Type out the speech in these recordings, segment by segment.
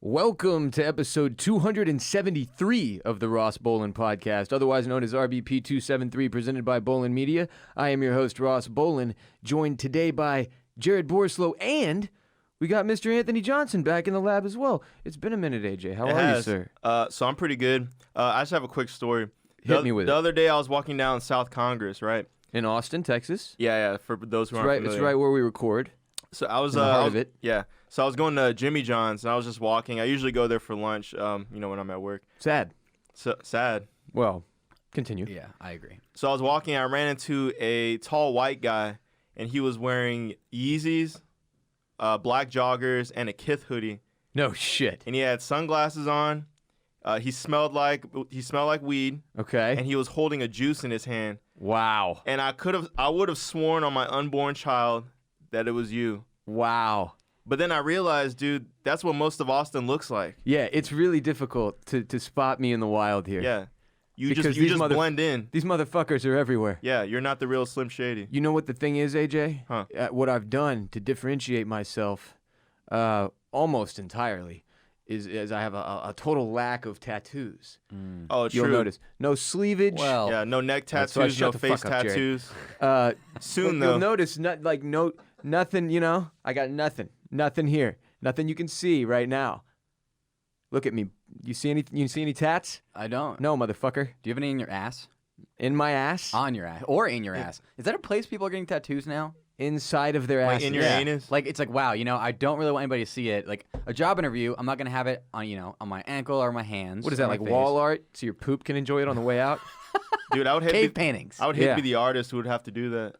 Welcome to episode 273 of the Ross Bolen Podcast, otherwise known as RBP 273, presented by Bolen Media. I am your host, Ross Bolen, joined today by Jared Borislow, and we got Mr. Anthony Johnson back in the lab as well. It's been a minute, AJ. How are you, sir? So I'm pretty good. I just have a quick story. Hit me with it. The other day I was walking down South Congress, right? In Austin, Texas. Yeah. For those who aren't familiar. It's right where we record. So I was in the heart of it. Yeah. So I was going to Jimmy John's and I was just walking. I usually go there for lunch. When I'm at work. Sad. So sad. Well, continue. Yeah, I agree. So I was walking. I ran into a tall white guy, and he was wearing Yeezys, black joggers, and a Kith hoodie. No shit. And he had sunglasses on. He smelled like weed. Okay. And he was holding a juice in his hand. Wow. And I would have sworn on my unborn child that it was you. Wow. But then I realized, dude, that's what most of Austin looks like. Yeah, it's really difficult to spot me in the wild here. Yeah. You Because just blend in. These motherfuckers are everywhere. Yeah, you're not the real Slim Shady. You know what the thing is, AJ? Huh. What I've done to differentiate myself almost entirely is I have a total lack of tattoos. Oh, true. You'll notice. No sleevage. Well, Yeah, no neck That's why I tattoos, no shut the face fuck up, Jared. tattoos. Soon, You'll though. notice nothing, I got nothing. Nothing here. Nothing you can see right now. Look at me. You see any tats? I don't. No, motherfucker. Do you have any in your ass? In my ass? On your ass. Or in your ass. Is that a place people are getting tattoos now? Inside of their ass. Like in your anus? Like, it's like, wow, I don't really want anybody to see it. Like, a job interview, I'm not going to have it on, on my ankle or my hands. What is that, or my like face. wall art? So your poop can enjoy it on the way out? Dude, I would hate Cave paintings. I would hate Yeah. to be the artist who would have to do that.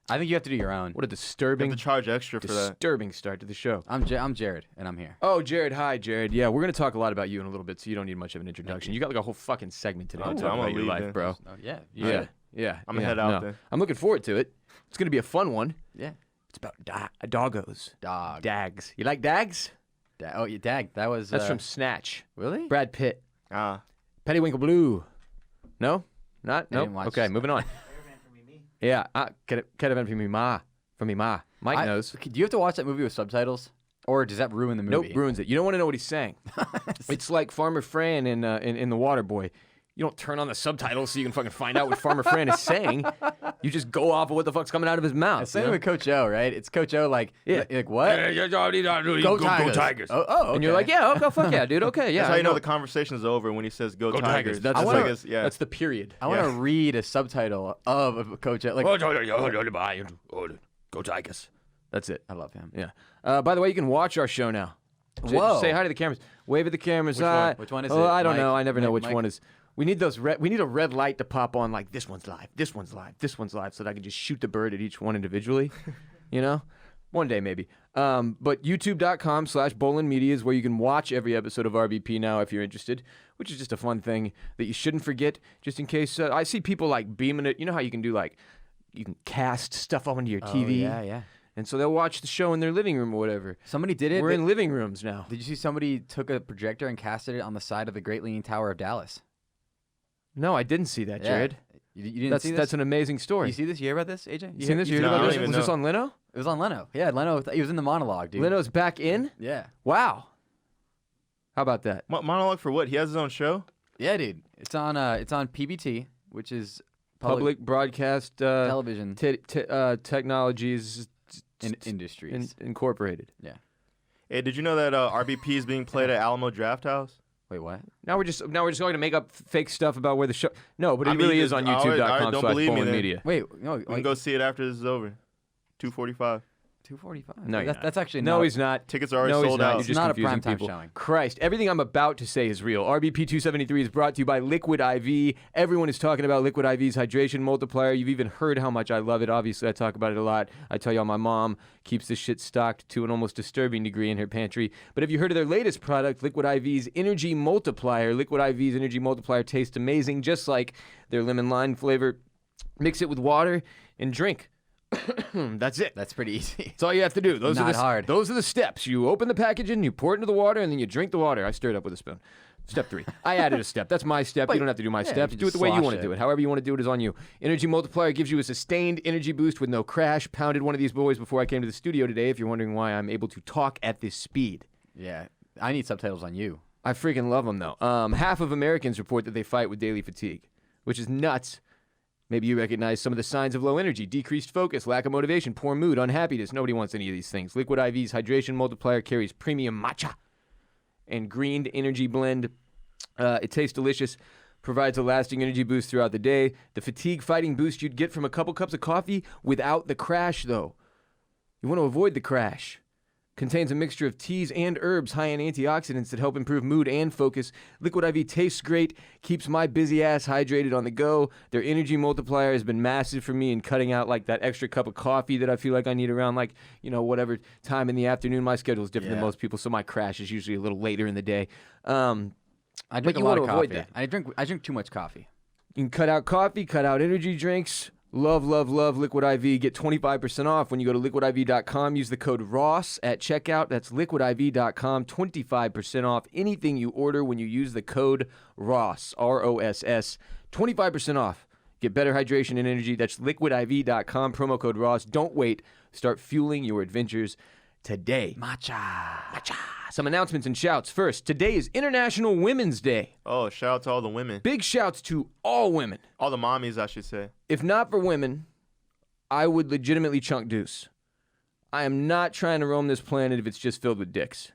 I think you have to do your own. What a You disturbing, have to charge extra for that. disturbing start to the show. I'm Jared, and I'm here. Oh, Jared. Hi, Jared. Yeah, we're going to talk a lot about you in a little bit, so you don't need much of an introduction. You got like a whole fucking segment today Oh, to dude, talk I'm about gonna your leave life, then. bro. Oh, yeah. Yeah. I'm gonna head out then. I'm looking forward to it. It's going to be a fun one. Yeah. It's about doggos. Dog. Dags. You like dags? Oh, yeah, Dag. That was... That's from Snatch. Really? Brad Pitt. Ah. Pettiwinkle Blue. No? Not? I No? didn't watch Okay, moving on. Yeah. Can't have from me ma. From me ma. Mike knows. Do you have to watch that movie with subtitles? Or does that ruin the movie? Nope, ruins it. You don't want to know what he's saying. It's like Farmer Fran in The Water Boy. You don't turn on the subtitles so you can fucking find out what Farmer Fran is saying. You just go off of what the fuck's coming out of his mouth. Same with Coach O, right? It's Coach O like, Yeah. like what? Go Tigers. Oh, okay. And you're like, yeah, okay, fuck yeah, dude, okay, yeah. That's how I you know the conversation's over when he says go Tigers. That's, It's like like yeah. that's the period. I want to read a subtitle of a Coach O. Like, Go Tigers. That's it. I love him. Yeah. By the way, you can watch our show now. Whoa. Say hi to the cameras. Wave at the cameras. Which one? Which one is it? I don't Mike? know. I never know which Mike? one is. We need those. We need a red light to pop on. Like this one's live. This one's live. This one's live, so that I can just shoot the bird at each one individually. One day maybe. But YouTube.com/Bolen Media is where you can watch every episode of RBP now if you're interested, which is just a fun thing that you shouldn't forget. Just in case I see people like beaming it. You know how you can do you can cast stuff onto your TV. Oh, yeah. And so they'll watch the show in their living room or whatever. Somebody did it. We're in living rooms now. Did you see somebody took a projector and casted it on the side of the Great Leaning Tower of Dallas? No, I didn't see that, Yeah. Jared. You didn't That's see this? that's an amazing story. You see this? You hear about this, AJ? You seen this? You heard No, about I this? don't even Was this know. on Leno? It was on Leno. Yeah, Leno. He was in the monologue, dude. Leno's back in? Yeah. Wow. How about that? Monologue for what? He has his own show? Yeah, dude. It's on PBT, which is Public Broadcast Television Technologies Industries. Incorporated. Yeah. Hey, did you know that RBP is being played at Alamo Draft House? Wait, what? Now we're just going to make up fake stuff about where the show. No, but it I mean, really is on I don't believe me YouTube.com/Bolen then. Media. Wait, no. We can go see it after this is over. 2:45. 2:45. No, you're not. That's actually No, not. he's not. Tickets are already No, he's sold not. out. You're It's just not a confusing primetime people. showing. Christ, everything I'm about to say is real. RBP 273 is brought to you by Liquid IV. Everyone is talking about Liquid IV's hydration multiplier. You've even heard how much I love it. Obviously, I talk about it a lot. I tell y'all my mom keeps this shit stocked to an almost disturbing degree in her pantry. But have you heard of their latest product, Liquid IV's Energy Multiplier? Liquid IV's Energy Multiplier tastes amazing, just like their lemon lime flavor. Mix it with water and drink. That's it. That's pretty easy. That's all you have to do. Those Not hard. Those are the steps. You open the packaging, you pour it into the water, and then you drink the water. I stir it up with a spoon. Step 3. I added a step. That's my step. But you don't have to do my yeah, steps. you Do it just the way you slosh want to it. do it. However you want to do it is on you. Energy Multiplier gives you a sustained energy boost with no crash. Pounded one of these boys before I came to the studio today, if you're wondering why I'm able to talk at this speed. Yeah. I need subtitles on you. I freaking love them, though. Half of Americans report that they fight with daily fatigue, which is nuts. Maybe you recognize some of the signs of low energy, decreased focus, lack of motivation, poor mood, unhappiness. Nobody wants any of these things. Liquid IV's hydration multiplier carries premium matcha and green energy blend. It tastes delicious, provides a lasting energy boost throughout the day. The fatigue-fighting boost you'd get from a couple cups of coffee without the crash, though. You want to avoid the crash. Contains a mixture of teas and herbs high in antioxidants that help improve mood and focus. Liquid IV tastes great, keeps my busy ass hydrated on the go. Their energy multiplier has been massive for me in cutting out like that extra cup of coffee that I feel like I need around like, whatever time in the afternoon. My schedule is different than most people, so my crash is usually a little later in the day. I drink a lot of coffee. I drink too much coffee. You can cut out coffee, cut out energy drinks. Love, love, love Liquid IV. Get 25% off when you go to liquidiv.com. Use the code ROSS at checkout. That's liquidiv.com. 25% off anything you order when you use the code ROSS, R-O-S-S. 25% off. Get better hydration and energy. That's liquidiv.com. Promo code ROSS. Don't wait. Start fueling your adventures today. Matcha. Some announcements and shouts. First, today is International Women's Day. Oh, shout out to all the women. Big shouts to all women. All the mommies, I should say. If not for women, I would legitimately chunk deuce. I am not trying to roam this planet if it's just filled with dicks.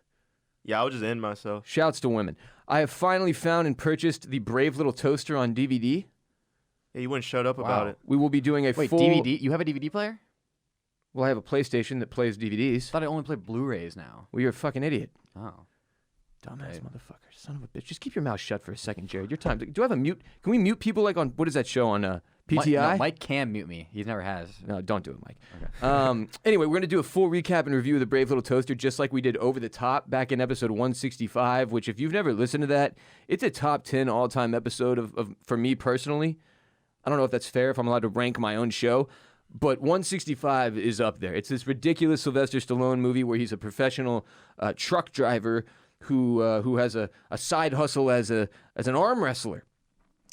Yeah, I would just end myself. Shouts to women. I have finally found and purchased the Brave Little Toaster on DVD. Yeah, you wouldn't shut up about it. We will be doing a Wait, full... DVD? You have a DVD player? Well, I have a PlayStation that plays DVDs. I thought I only play Blu-rays now. Well, you're a fucking idiot. Oh. Dumbass motherfucker. Son of a bitch. Just keep your mouth shut for a second, Jared. Your time. Do I have a mute? Can we mute people like on, what is that show on PTI? Mike can mute me. He never has. No, don't do it, Mike. Okay. Anyway, we're going to do a full recap and review of the Brave Little Toaster, just like we did Over the Top back in episode 165, which if you've never listened to that, it's a top 10 all-time episode of for me personally. I don't know if that's fair, if I'm allowed to rank my own show, but 165 is up there. It's this ridiculous Sylvester Stallone movie where he's a professional truck driver who has a side hustle as an arm wrestler.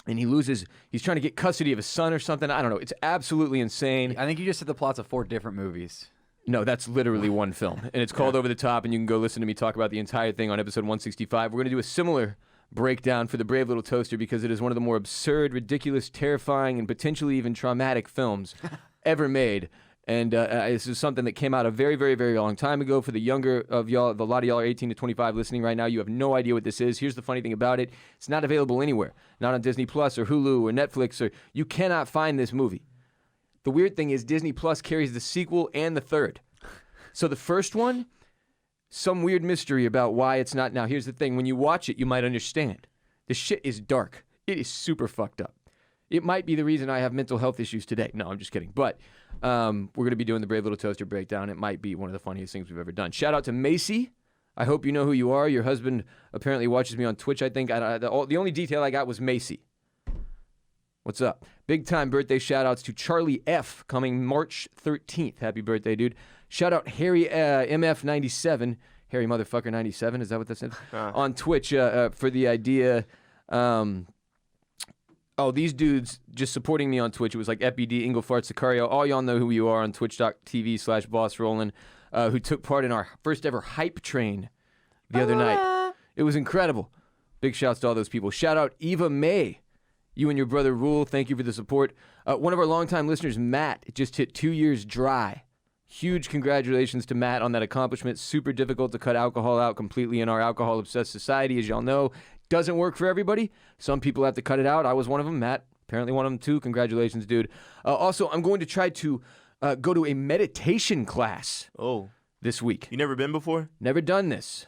And he's trying to get custody of his son or something. I don't know. It's absolutely insane. I think you just said the plots of 4 different movies. No, that's literally one film. And it's called Over the Top, and you can go listen to me talk about the entire thing on episode 165. We're going to do a similar breakdown for the Brave Little Toaster because it is one of the more absurd, ridiculous, terrifying, and potentially even traumatic films ever made. And this is something that came out a very, very, very long time ago. For the younger of y'all, a lot of y'all are 18 to 25 listening right now. You have no idea what this is. Here's the funny thing about it. It's not available anywhere. Not on Disney Plus or Hulu or Netflix. You cannot find this movie. The weird thing is Disney Plus carries the sequel and the third. So the first one, some weird mystery about why it's not. Now, here's the thing. When you watch it, you might understand. The shit is dark. It is super fucked up. It might be the reason I have mental health issues today. No, I'm just kidding. But we're going to be doing the Brave Little Toaster breakdown. It might be one of the funniest things we've ever done. Shout out to Macy. I hope you know who you are. Your husband apparently watches me on Twitch, I think. The only detail I got was Macy. What's up? Big time birthday shout outs to Charlie F. coming March 13th. Happy birthday, dude. Shout out Harry MF97. Harry motherfucker 97. Is that what that said? On Twitch for the idea. These dudes just supporting me on Twitch. It was like FBD, Inglefart, Sicario. All y'all know who you are on twitch.tv/BossRollin, who took part in our first ever hype train the other night. It was incredible. Big shouts to all those people. Shout out Eva May. You and your brother rule. Thank you for the support. One of our longtime listeners, Matt, just hit 2 years dry. Huge congratulations to Matt on that accomplishment. Super difficult to cut alcohol out completely in our alcohol-obsessed society, as y'all know. Doesn't work for everybody. Some people have to cut it out. I was one of them. Matt, apparently one of them too. Congratulations, dude. Also, I'm going to try to go to a meditation class this week. You never been before? Never done this.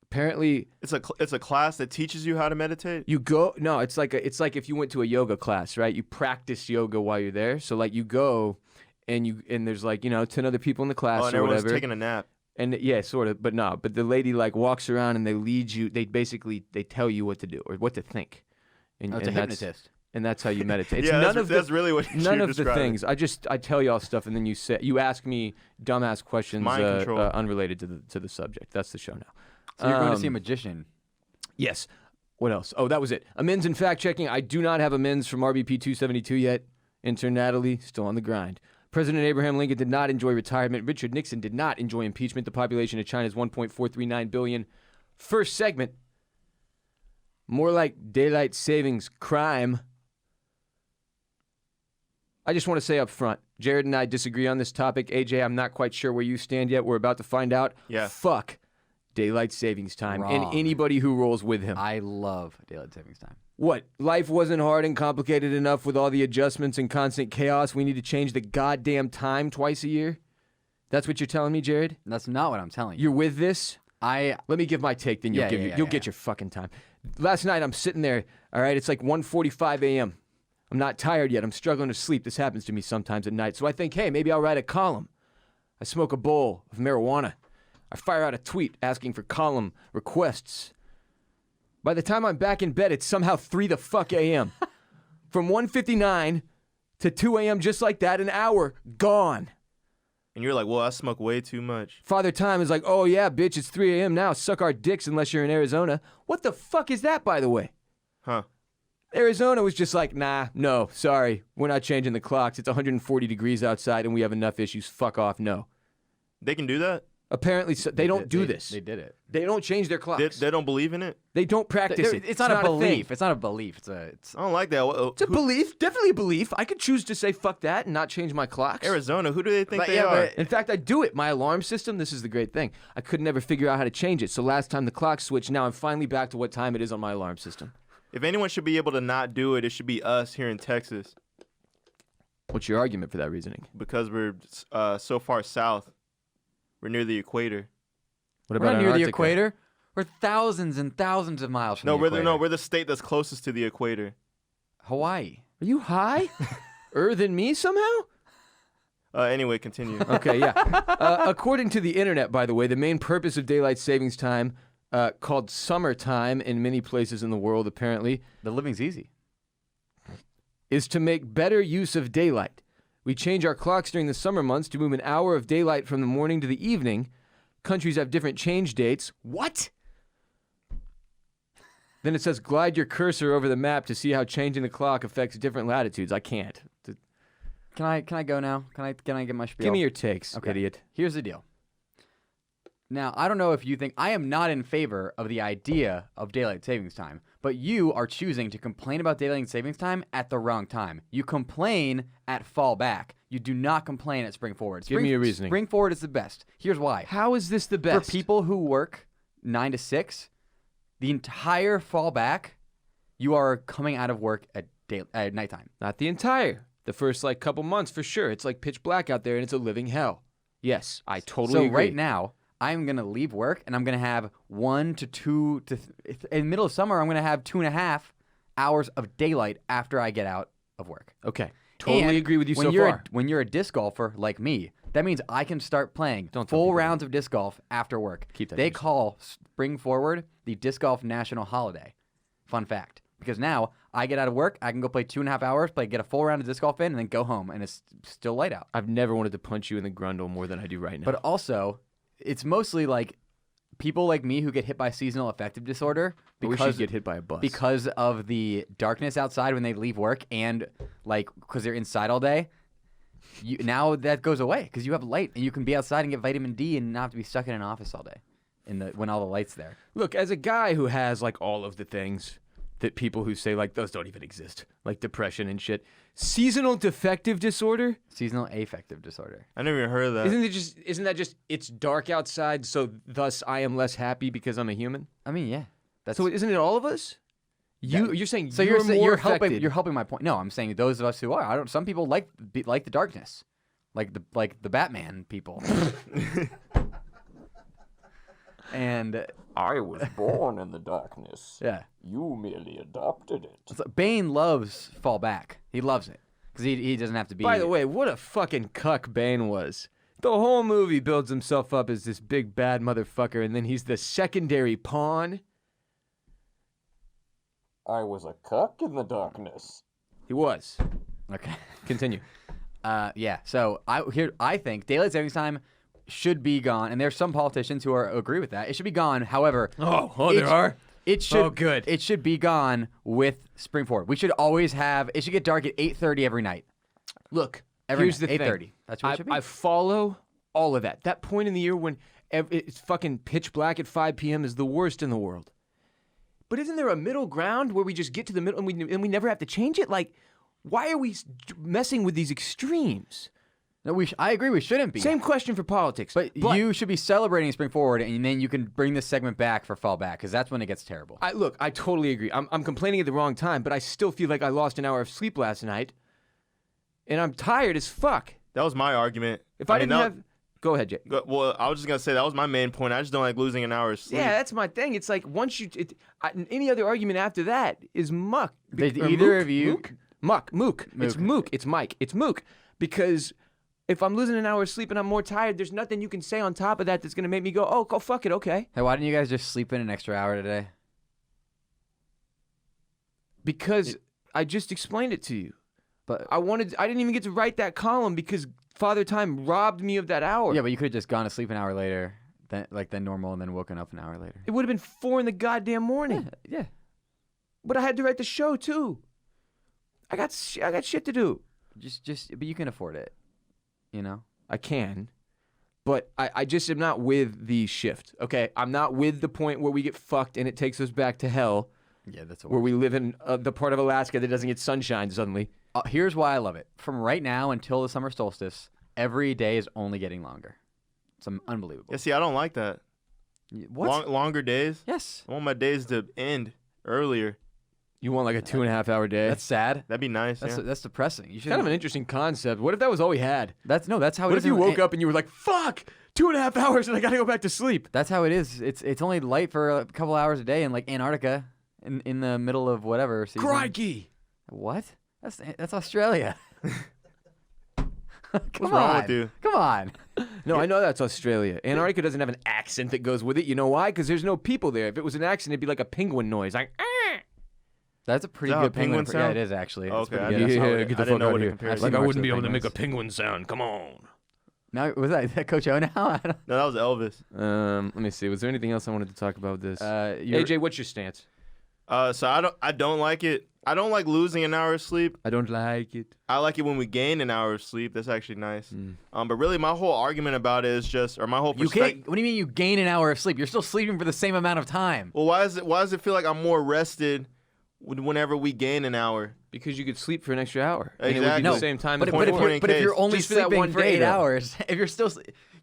Apparently, it's a class that teaches you how to meditate. You go it's like if you went to a yoga class, right? You practice yoga while you're there. So like you go and there's like 10 other people in the class and or everyone's whatever. Taking a nap. And yeah, sort of, but no. But the lady like walks around and they lead you. They tell you what to do or what to think. And, it's a hypnotist. And that's how you meditate. Yeah, that's really what you're none of the describing. things. I tell y'all stuff and then you ask me dumbass questions unrelated to the subject. That's the show now. So you're going to see a magician. Yes. What else? Oh, that was it. Amends and fact checking. I do not have amends from RBP 272 yet. Intern Natalie, still on the grind. President Abraham Lincoln did not enjoy retirement. Richard Nixon did not enjoy impeachment. The population of China is 1.439 billion. First segment, more like daylight savings crime. I just want to say up front, Jared and I disagree on this topic. AJ, I'm not quite sure where you stand yet. We're about to find out. Yeah. Fuck daylight savings time and Wrong. anybody who rolls with him. I love daylight savings time. What? Life wasn't hard and complicated enough with all the adjustments and constant chaos. We need to change the goddamn time twice a year? That's what you're telling me, Jared? That's not what I'm telling you. You're with this? Let me give my take, then you'll get your fucking time. Last night I'm sitting there, all right, it's like 1:45 a.m. I'm not tired yet. I'm struggling to sleep. This happens to me sometimes at night. So I think, hey, maybe I'll write a column. I smoke a bowl of marijuana. I fire out a tweet asking for column requests. By the time I'm back in bed, it's somehow 3 the fuck a.m. From 1:59 to 2 a.m. just like that, an hour gone. And you're like, well, I smoke way too much. Father Time is like, oh yeah, bitch, it's 3 a.m. now. Suck our dicks unless you're in Arizona. What the fuck is that, by the way? Huh. Arizona was just like, nah, no, sorry. We're not changing the clocks. It's 140 degrees outside and we have enough issues. Fuck off, no. They can do that? Apparently, they don't do this. They did it. They don't change their clocks. They don't believe in it? They don't practice it. It's not a belief. thing. It's not a belief. It's I don't like that. It's a belief. Definitely a belief. I could choose to say fuck that and not change my clocks. Arizona, who do they think But they yeah, are? but- In fact, I do it. My alarm system, this is the great thing. I could never figure out how to change it. So last time the clock switched, now I'm finally back to what time it is on my alarm system. If anyone should be able to not do it, it should be us here in Texas What's your argument for that reasoning? because we're so far south. We're near the equator. What We're not near the Antarctica? equator. We're thousands and thousands of miles from No, the equator. we're the state that's closest to the equator. Hawaii. Are you high? Than me somehow? Anyway, continue. Okay, yeah. According to the internet, by the way, the main purpose of daylight savings time, called summertime in many places in the world, apparently, The living's easy. is to make better use of daylight. We change our clocks during the summer months to move an hour of daylight from the morning to the evening. Countries have different change dates. What? Then it says glide your cursor over the map to see how changing the clock affects different latitudes. I can't. Can I go now? Can I get my spiel? Give me your takes, Okay. idiot. Here's the deal. Now, I don't know if you think I am not in favor of the idea of daylight savings time, but you are choosing to complain about daylight savings time at the wrong time. You complain at fall back. You do not complain at spring forward. Give me your reasoning. Spring forward is the best. Here's why. How is this the best? For people who work 9 to 6, the entire fall back, you are coming out of work at nighttime. Not the entire. The first couple months for sure. It's like pitch black out there and it's a living hell. Yes, I totally agree. Right now, I'm going to leave work and I'm going to have 1 to 2 to in the middle of summer, I'm going to have 2.5 hours of daylight after I get out of work. Okay. Totally And agree with you when so you're far. When you're a disc golfer like me, that means I can start playing Don't tell full people rounds of disc golf after work. Keep that to They yourself. call spring forward the disc golf national holiday. Fun fact. Because now I get out of work, I can go play 2.5 hours, get a full round of disc golf in, and then go home, and it's still light out. I've never wanted to punch you in the grundle more than I do right now. But also, it's mostly people like me who get hit by seasonal affective disorder I wish you'd get hit by a bus. because of the darkness outside when they leave work and because they're inside all day. Now that goes away because you have light and you can be outside and get vitamin D and not have to be stuck in an office all day when all the light's there. Look, as a guy who has all of the things that people who say those don't even exist, like depression and shit, seasonal defective disorder, Seasonal affective disorder. I never even heard of that. isn't that just it's dark outside, so thus I am less happy because I'm a human? I mean, yeah. So isn't it all of us? You're saying So you're more affected. you're helping my point. No, I'm saying those of us who are. Some people like the darkness, like the Batman people. And I was born in the darkness. yeah, You merely adopted it. Bane loves fall back. He loves it because he doesn't have to be. By the way, what a fucking cuck Bane was. The whole movie builds himself up as this big bad motherfucker, and then he's the secondary pawn. I was a cuck in the darkness. He was. Okay. Continue. Yeah. So I think daylight savings time should be gone, and there's some politicians who agree with that. It should be gone. However, there are? It should. Oh, good. It should be gone with spring forward. We should always have. It should get dark at 8:30 every night. Look, Every here's night, the thing. 8:30. That's what it should be. I follow all of that. That point in the year when it's fucking pitch black at 5 p.m. is the worst in the world. But isn't there a middle ground where we just get to the middle and we never have to change it? Like, why are we messing with these extremes? No, I agree. We shouldn't be. Same question for politics. But you should be celebrating spring forward, and then you can bring this segment back for fall back, because that's when it gets terrible. Look, I totally agree. I'm complaining at the wrong time, but I still feel like I lost an hour of sleep last night, and I'm tired as fuck. That was my argument. If I didn't have... Go ahead, Jay. Well, I was just going to say that was my main point. I just don't like losing an hour of sleep. Yeah, that's my thing. It's like once you... any other argument after that is muck. Did either of you... Mook. It's mook. It's Mike. It's mook. Because if I'm losing an hour of sleep and I'm more tired, there's nothing you can say on top of that that's going to make me go, oh, go fuck it, okay. Hey, why didn't you guys just sleep in an extra hour today? Because I just explained it to you. But I didn't even get to write that column because Father Time robbed me of that hour. Yeah, but you could have just gone to sleep an hour later, than normal, and then woken up an hour later. It would have been 4 in the goddamn morning. Yeah. But I had to write the show too. I got shit to do. But you can afford it, you know? I can. But I just am not with the shift, okay? I'm not with the point where we get fucked and it takes us back to hell. Yeah, that's where we live in the part of Alaska that doesn't get sunshine suddenly. Here's why I love it. From right now until the summer solstice, every day is only getting longer. It's unbelievable. Yeah, see, I don't like that. What? Longer days? Yes. I want my days to end earlier. You want like a 2.5 hour day? That's sad. That'd be nice. That's depressing. It's kind of an interesting concept. What if that was all we had? That's how it is. What if you woke up and you were like, fuck, 2.5 hours and I gotta go back to sleep? That's how it is. It's only light for a couple hours a day in like Antarctica in the middle of whatever season. Crikey. What? That's Australia. What's wrong with you? Come on. No, I know that's Australia. Antarctica doesn't have an accent that goes with it. You know why? Because there's no people there. If it was an accent, it'd be like a penguin noise. Like, That's a pretty good penguin sound. Yeah, it is actually. Okay, I get the fuck out of here. Like I wouldn't be able to make a penguin sound. Come on. Now was that Coach O now? No, that was Elvis. Let me see. Was there anything else I wanted to talk about with this? AJ, what's your stance? So I don't like it. I don't like losing an hour of sleep. I don't like it. I like it when we gain an hour of sleep. That's actually nice. But really, my whole argument about it is just, or my whole perspective. What do you mean you gain an hour of sleep? You're still sleeping for the same amount of time. Well, why does it feel like I'm more rested whenever we gain an hour? Because you could sleep for an extra hour. Exactly. And it would be No, the same time. But if you're only sleeping for 8 hours, if you're still,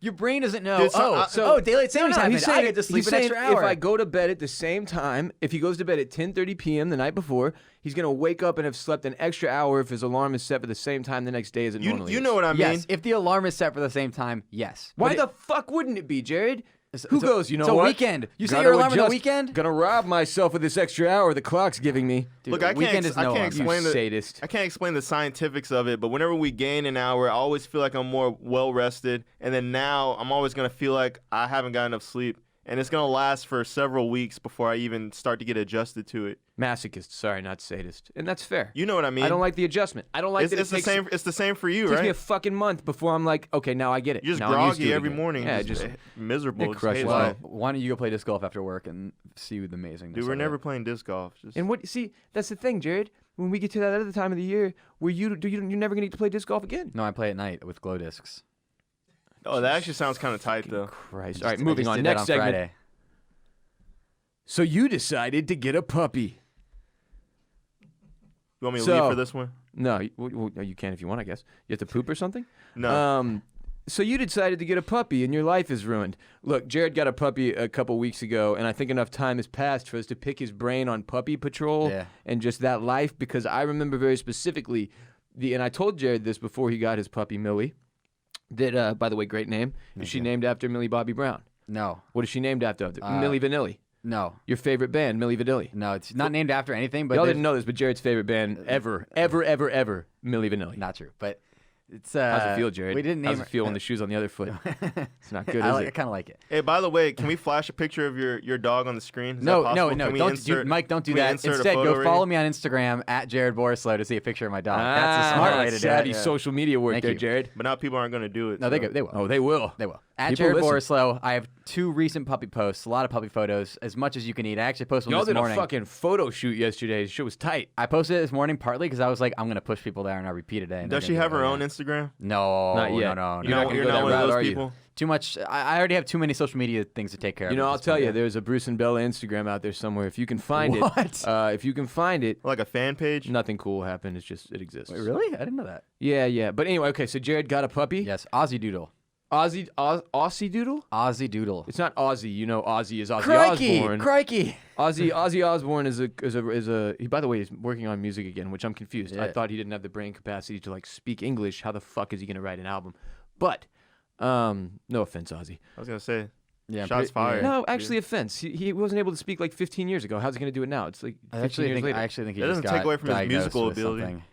your brain doesn't know. Dude, daylight savings time. I get to sleep an extra hour. If I go to bed at the same time, if he goes to bed at 10:30 p.m. the night before, he's gonna wake up and have slept an extra hour if his alarm is set for the same time the next day as it normally is. You know what I mean? Yes, if the alarm is set for the same time, yes. Why the fuck wouldn't it be, Jared? Who goes, you know it's what? It's a weekend. You set your alarm on the weekend? Gonna rob myself of this extra hour the clock's giving me. Dude, look, I can't explain you sadist. I can't explain the scientifics of it, but whenever we gain an hour, I always feel like I'm more well rested, and then now I'm always gonna feel like I haven't got enough sleep, and it's gonna last for several weeks before I even start to get adjusted to it. Masochist, sorry, not sadist, and that's fair. You know what I mean? I don't like the adjustment. I don't like that it's the same. It's the same for you, it right? takes me a fucking month before I'm like, okay, now I get it. You're just now I'm used to groggy it every again. morning. Yeah, just miserable. it crushes hate me. life. Why don't you go play disc golf after work and see the amazingness? Dude, we're of never it? playing disc golf. And that's the thing, Jared. When we get to that other time of the year where you're never gonna get to play disc golf again. No, I play at night with glow discs. Oh, that actually sounds kind of tight, though. Christ. All right, moving on. Next segment. Friday. So you decided to get a puppy. You want me to leave for this one? No, you can if you want, I guess. You have to poop or something? No. So you decided to get a puppy and your life is ruined. Look, Jared got a puppy a couple weeks ago, and I think enough time has passed for us to pick his brain on puppy patrol and just that life, because I remember very specifically, and I told Jared this before he got his puppy, Millie, that, by the way, great name. Is she named after Millie Bobby Brown? No. What is she named after? Millie Vanilli. No. Your favorite band, Milli Vanilli. No, it's not named after anything. But y'all didn't know this, but Jared's favorite band ever, Milli Vanilli. Not true, but it's. How's it feel, Jared? We didn't name How's it feel when the shoe's on the other foot? It's not good, I is it? kind of like it. Hey, by the way, can we flash a picture of your dog on the screen? Is No. that possible? Can we insert, Mike, don't do can we that. insert a Instead, photo go right follow here? me on Instagram at Jared Borislow to see a picture of my dog. That's a smart way to do savvy it. social media work Thank there, you. Jared. But now people aren't going to do it. No, so. they will. Oh, they will. They will. At People Jared listen. Borislow, I have 2 recent puppy posts, a lot of puppy photos, as much as you can eat. I actually posted one Y'all this did a morning. fucking photo shoot yesterday. The shit was tight. I posted it this morning partly because I was like, I'm going to push people there and I repeat it. And Does she have her own Instagram? No. Not yet. No. You're not gonna You're go not that one of route, those are you? people? Too much. I already have too many social media things to take care of. You know, at I'll this tell point. you, there's a Bruce and Bella Instagram out there somewhere. If you can find What? it, if you can find it, Like a fan page? nothing cool will happen. It's just it exists. Wait, really? I didn't know that. Yeah. But anyway, okay. So Jared got a puppy. Yes, Aussie Doodle. Aussie Doodle. Aussie Doodle. It's not Aussie. You know, Aussie is Ozzy Crikey! Osbourne. Crikey! Ozzy Osbourne is a. He, by the way, is working on music again, which I'm confused. I Yeah. thought he didn't have the brain capacity to like speak English. How the fuck is he gonna write an album? But, no offense, Ozzy. I was going to say. Yeah, Shots fired. No, actually, offense. He wasn't able to speak like 15 years ago. How's he gonna do it now? It's like 15 years later. I actually think he That just doesn't take got away from his diagnosed musical with ability. something.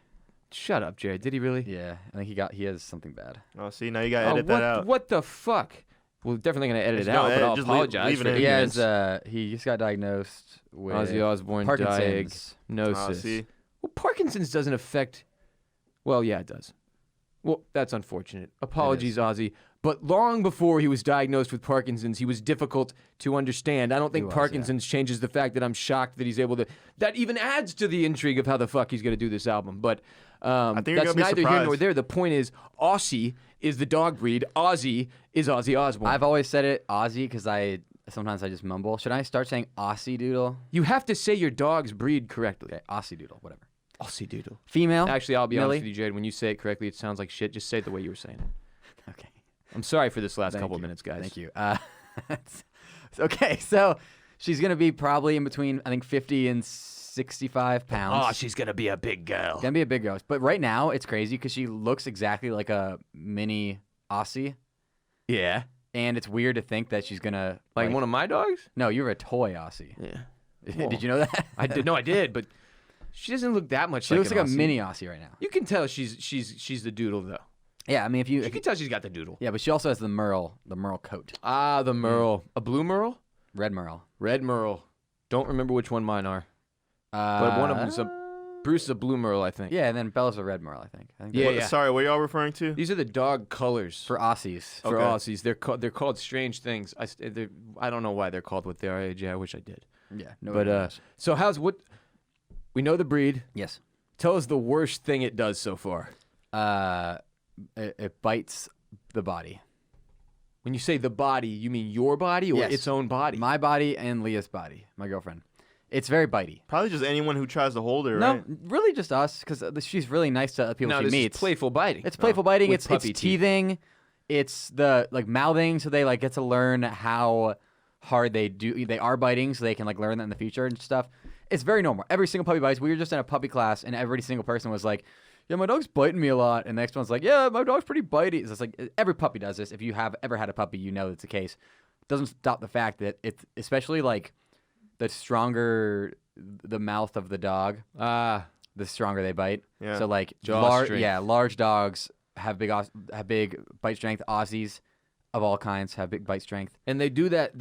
Shut up, Jared. Did he really? Yeah, I think he has something bad. Oh, see, now you got to edit that out. What the fuck? Well, definitely gonna edit it Just don't out, but edit, I'll just apologize leave it for in. He ignorance. has. He just got diagnosed with Ozzy Osbourne Parkinson's. diagnosis. See? Well, Parkinson's doesn't affect. Well, yeah, it does. Well, that's unfortunate. Apologies, Ozzy. But long before he was diagnosed with Parkinson's, he was difficult to understand. I don't think was, Parkinson's changes the fact that I'm shocked that he's able to. That even adds to the intrigue of how the fuck he's going to do this album. But think you're that's gonna be neither here nor surprised. there. The point is, Aussie is the dog breed. Ozzy is Ozzy Osbourne. I've always said it Aussie because sometimes I just mumble. Should I start saying Aussie Doodle? You have to say your dog's breed correctly. Okay, Aussie Doodle, whatever. Aussie Doodle. Female. Actually, I'll be Millie? honest with you, Jared. When you say it correctly, it sounds like shit. Just say it the way you were saying it. Okay. I'm sorry for this last Thank couple you. of minutes, guys. Thank you. Okay, so she's gonna be probably in between, I think, 50 and 65 pounds. Oh, she's gonna be a big girl. Gonna be a big girl. But right now, it's crazy because she looks exactly like a mini Aussie, Yeah. and it's weird to think that she's gonna Like one of my dogs? No, you're a toy Aussie. Yeah. Did you know that? I did. No, I did. But she doesn't look that much. She like looks an like a Aussie. mini Aussie right now. You can tell she's the doodle though. Yeah, I mean, if you You can tell she's got the doodle. yeah, but she also has the merle coat, Ah, the merle. A blue merle, red merle. red merle. Don't remember which one mine are. But one of them's a Bruce is a blue merle, I think. Yeah, and then Bella's a red merle, I think. Yeah, What- yeah. Sorry, what are y'all referring to? These are the dog colors For Aussies. for Okay. Aussies. They're called strange things. I don't know why they're called what they are. AJ, I wish I did. Yeah. No. But so we know the breed. yes. Tell us the worst thing it does so far. It bites the body. When you say the body, you mean your body or Yes. its own body? My body and Leah's body, my girlfriend. It's very bitey. Probably just anyone who tries to hold her, No, right? really just us, because she's really nice to other people no, she this meets. is playful biting. It's playful biting. with It's puppy teeth. teething. It's the mouthing, so they get to learn how hard they are biting, so they can learn that in the future and stuff. It's very normal. Every single puppy bites. We were just in a puppy class, and every single person was like, "Yeah, my dog's biting me a lot," and the next one's like, "Yeah, my dog's pretty bitey." So it's like every puppy does this. If you have ever had a puppy, you know it's the case. It doesn't stop the fact that it's especially the stronger the mouth of the dog, Ah, the stronger they bite. Yeah. So Jaw strength. large dogs have big bite strength. Aussies of all kinds have big bite strength. and they do that.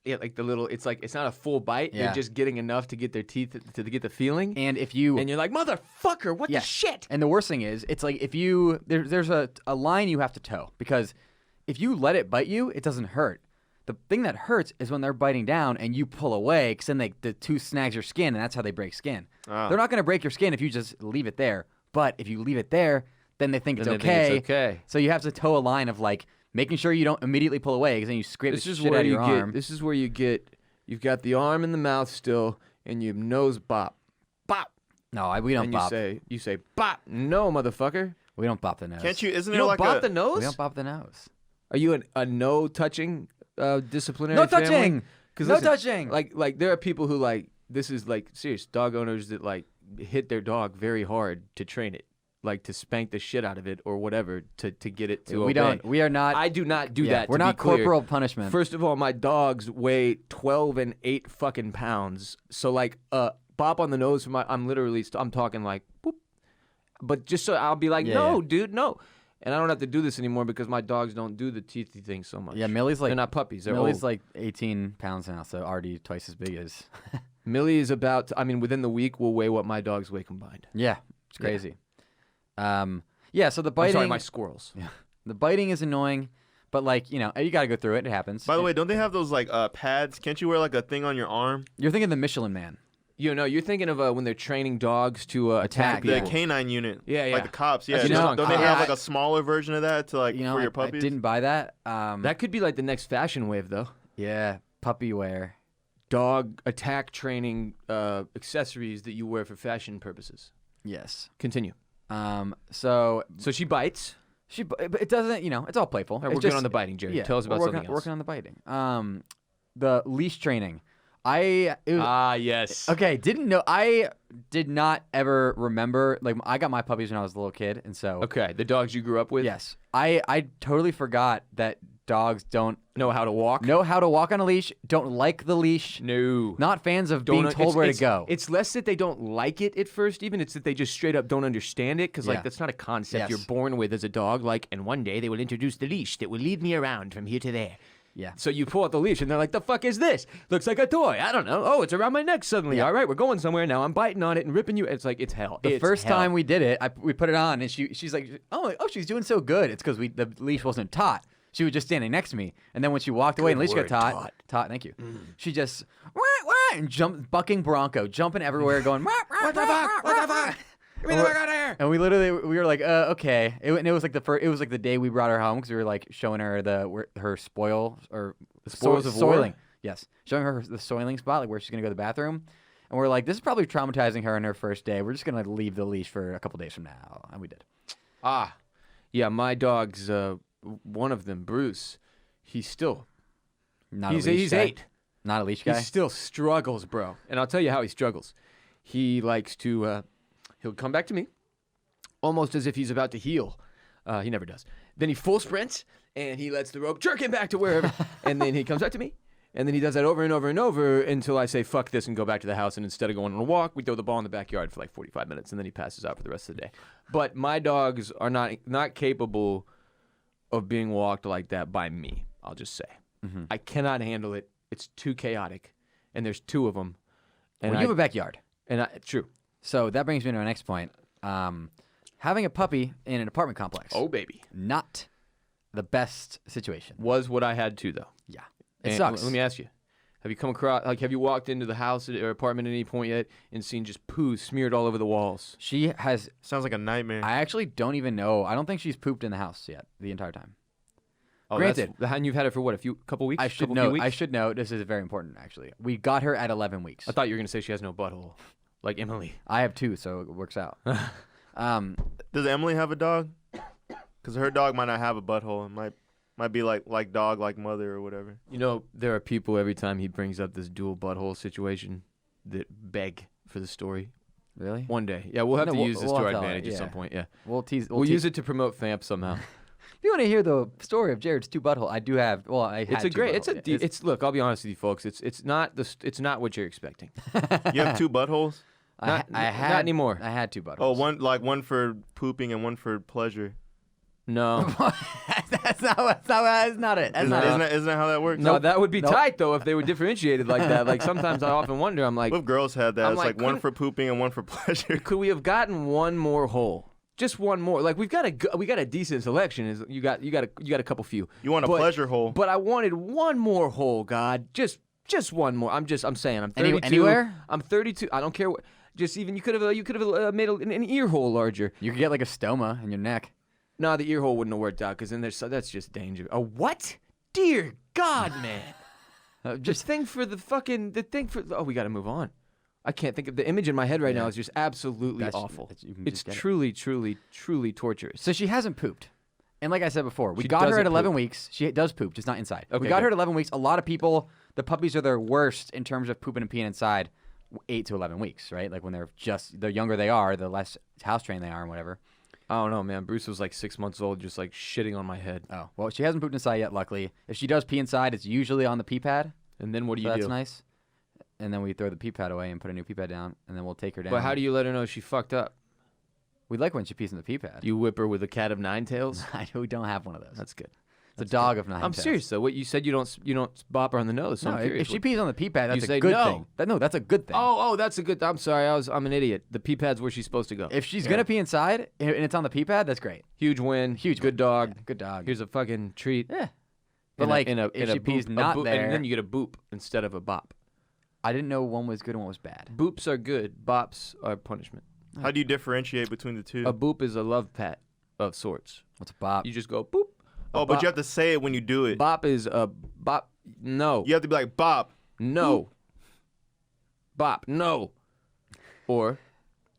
Like the little. It's not a full bite. Yeah. They're just getting enough to get their teeth to get the feeling. And if you And you're like, motherfucker, what Yeah. the shit? And the worst thing is, it's like if you there's a line you have to toe, because if you let it bite you, it doesn't hurt. The thing that hurts is when they're biting down and you pull away, because then the tooth snags your skin, and that's how they break skin. Ah. They're not going to break your skin if you just leave it there. But if you leave it there, then they think it's Then they okay. think it's okay. So you have to toe a line of making sure you don't immediately pull away, because then you scrape This the is shit out where of you your get. arm. This is where you get. You've got the arm and the mouth still, and you nose bop, bop, No, we don't and bop. you say bop. No, motherfucker. We don't bop the nose. Can't you? Isn't You there don't like bop a the nose. We don't bop the nose. Are you a no touching disciplinary? No family? touching! 'Cause No listen, touching! Like there are people who this is serious dog owners that hit their dog very hard to train it, to spank the shit out of it or whatever to get it to obey. We are not. I do not do yeah, that. We're to not be clear. corporal punishment. First of all, my dogs weigh 12 and 8 fucking pounds. So bop on the nose. I'm literally I'm talking boop. But just so I'll be like, Yeah, no, yeah. dude, no. And I don't have to do this anymore because my dogs don't do the teethy thing so much. Yeah, Millie's they're not puppies. They're Millie's old. 18 pounds now, so already twice as big as. Millie is about. Within the week, we'll weigh what my dogs weigh combined. Yeah, it's crazy. Yeah, so the I'm biting. sorry, my squirrels. The biting is annoying, But like, you got to go through it. It happens. By the way, don't they have those like pads? Can't you wear like a thing on your arm? You're thinking the Michelin Man. You're thinking of when they're training dogs to attack The people. canine unit. Yeah, yeah. Like the cops. Yeah. That's Don't they have like I- a smaller version of that to like for your I puppies? didn't buy that. That could be like the next fashion wave, though. Yeah, puppy wear. Dog attack training accessories that you wear for fashion purposes. Yes. Continue. So So she bites. but it doesn't. It's all playful. All right, It's we're just, good on the biting, Jerry. Yeah, Tell us about we're something working, else. Working on the biting. The leash training. It was, Yes. okay, didn't know. I did not ever remember. Like, I got my puppies when I was a little kid, and so Okay, the dogs you grew up with. yes, I totally forgot that dogs don't Know how to walk. know how to walk on a leash. Don't like the leash. No. Not fans of being told where to go. It's less that they don't like it at first, even it's that they just straight up don't understand it, because Yeah. like that's not a concept Yes. you're born with as a dog. Like, and one day they will introduce the leash that will lead me around from here to there. Yeah. So you pull out the leash and they're like, "The fuck is this? Looks like a toy. I don't know. Oh, it's around my neck suddenly. Yeah. All right, we're going somewhere now. I'm biting on it and ripping you." It's like it's hell. The It's first hell. time we did it, we put it on, and she's like, oh, she's doing so good. It's because the leash wasn't taut. She was just standing next to me, and then when she walked away and the leash got word, taut, thank you. She just and jumped, bucking bronco, jumping everywhere, going what the fuck, what the fuck. Get me the fuck out of here! And we were like, okay. And it was like it was like the day we brought her home because we were like showing her her spoils or spoils of war? soiling. Yes, showing her the soiling spot, like where she's gonna go to the bathroom. And we're like, this is probably traumatizing her on her first day. We're just gonna leave the leash for a couple days from now, and we did. Yeah, my dog's one of them, Bruce. He's still Not he's a leash he's guy. 8. Not a leash He guy. still struggles, bro. And I'll tell you how he struggles. He likes to, he'll come back to me almost as if he's about to heal. He never does. Then he full sprints and he lets the rope jerk him back to wherever. And then he comes back to me. And then he does that over and over and over until I say, fuck this, and go back to the house. And instead of going on a walk, we throw the ball in the backyard for like 45 minutes. And then he passes out for the rest of the day. But my dogs are not capable of being walked like that by me, I'll just say. Mm-hmm. I cannot handle it. It's too chaotic. And there's 2 of them. And Well, you have a backyard. true. So that brings me to our next point. Having a puppy in an apartment complex. Oh, baby. Not the best situation. Was what I had to, though. Yeah. It And sucks. Let me ask you. Have you come across, have you walked into the house or apartment at any point yet and seen just poo smeared all over the walls? She has. Sounds like a nightmare. I actually don't even know. I don't think she's pooped in the house yet the entire time. Oh, Granted. and you've had it for what, couple weeks? I should Few know. weeks? I should know. This is very important, actually. We got her at 11 weeks. I thought you were going to say she has no butthole, like Emily. I have 2, so it works out. Does Emily have a dog? Because her dog might not have a butthole. It might be like dog, like mother or whatever. You know, there are people every time he brings up this dual butthole situation that beg for the story. Really? One day. Yeah, we'll have No, to we'll- use this we'll to our tell her, advantage at yeah. some point. Yeah. We'll tease. We'll use it to promote FAMP somehow. If you want to hear the story of Jared's 2 butthole, I do have. Well, I had It's a 2 great. It's a. buttholes. It's look. I'll be honest with you, folks. It's not what you're expecting. You have 2 buttholes? Not had anymore. I had 2 buttholes. Oh, one for pooping and one for pleasure. No. that's not it. That's not it. Isn't that how that works? No, that would be Nope. tight though if they were differentiated like that. Like sometimes I often wonder. I'm like, What if girls had that? I'm It's like, like one couldn't- for pooping and one for pleasure. could we have gotten one more hole? Just one more. Like we got a decent selection. Is you got a couple few. You want a But- pleasure hole. But I wanted one more hole. God, just one more. I'm saying. I'm 32. Anywhere? I'm 32. I don't care what. Just even you could have made an ear hole larger. You could get like a stoma in your neck. No, the ear hole wouldn't have worked out because then that's just danger. A what? Dear God, man. Just thing for the thing for. Oh, we got to move on. I can't think of the image in my head right now. Is just absolutely awful. You can It's just get it. truly torturous. So she hasn't pooped. And like I said before, we She got her at doesn't 11 poop. weeks. She does poop, just not inside. Okay, we got her good. at 11 weeks. A lot of people, the puppies are their worst in terms of pooping and peeing inside 8 to 11 weeks, right? Like when the younger they are, the less house trained they are and whatever. I don't know, man. Bruce was like 6 months old, just like shitting on my head. Oh, well, she hasn't pooped inside yet, luckily. If she does pee inside, it's usually on the pee pad. And then what do So you that's do? nice. And then we throw the pee pad away and put a new pee pad down, and then we'll take her down. But how do you let her know she fucked up? We like when she pees in the pee pad. You whip her with a cat of 9 tails? We don't have one of those. That's good. It's a dog of 9 I'm tails. serious though. What you said, you don't bop her on the nose. So No, I'm curious. if she pees on the pee pad, that's You a say good no. thing. No, that's a good thing. Oh, that's a good. I'm sorry. I'm an idiot. The pee pad's where she's supposed to go. If she's gonna pee inside and it's on the pee pad, that's great. Huge win. Huge Good win. dog. Yeah, good dog. Here's a fucking treat. Yeah. But, like, in a if she pees not boop, there- and then you get a boop instead of a bop. I didn't know one was good and one was bad. Boops are good. Bops are punishment. How do you differentiate between the two? A boop is a love pat of sorts. What's a bop? You just go boop. Oh, but you have to say it when you do it. Bop is a bop. No. You have to be like, bop. No. Bop. No. Or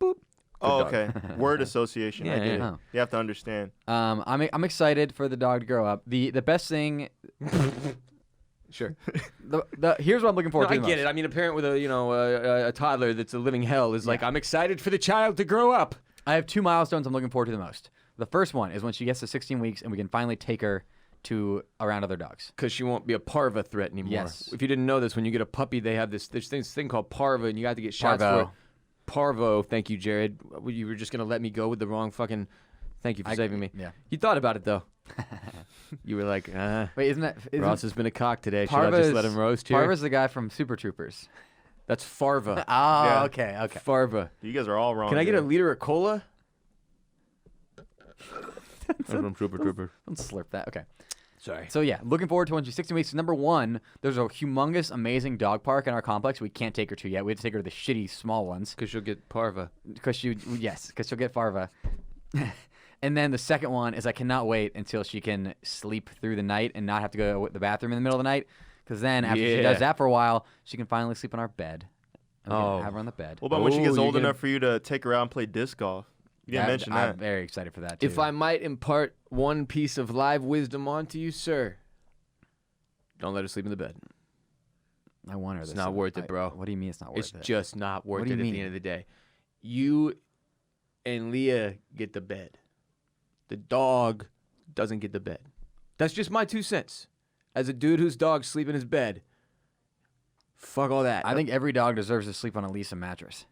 boop. Oh, dog. okay. Word association. I Yeah, get yeah. it. You have to understand. I'm excited for the dog to grow up. The best thing. Sure. Here's what I'm looking forward No, to. I the get most. it. I mean, a parent with a toddler that's a living hell is like, I'm excited for the child to grow up. I have 2 milestones I'm looking forward to the most. The first one is when she gets to 16 weeks and we can finally take her to around other dogs. Because she won't be a parva threat anymore. Yes. If you didn't know this, when you get a puppy, they have this thing called parva, and you have to get shots for it. Parvo. Parvo. Thank you, Jared. You were just going to let me go with the wrong fucking... Thank you for saving me. Yeah. You thought about it, though. You were like, Wait, isn't Ross has been a cock today. Should I Parva's, just let him roast here? Parva's the guy from Super Troopers. That's farva. Oh, Yeah. okay. Farva. You guys are all wrong. Can I get a here. liter of cola? From Trooper. Don't slurp that. Okay. Sorry. So yeah, looking forward to when she's 16 weeks. Number one, there's a humongous, amazing dog park in our complex. We can't take her to yet. We have to take her to the shitty small ones. Because she'll get parva. Because she'll get farva. And then the second one is I cannot wait until she can sleep through the night and not have to go to the bathroom in the middle of the night. Because then after she Yeah. does that for a while, she can finally sleep on our bed. And we can Oh. have her on the bed. What about when she gets Oh, old you're gonna- that for you to take her out and play disc golf? You didn't mention I'm that. very excited for that too. If I might impart one piece of live wisdom onto you, sir, don't let her sleep in the bed. I want her. It's this not summer. worth it, bro. What do you mean it's not worth It's it? just not worth What it do at you the mean? end of the day. You and Leah get the bed. The dog doesn't get the bed. That's just my 2 cents. As a dude whose dog sleep in his bed, fuck all that. I think every dog deserves to sleep on a Lisa mattress.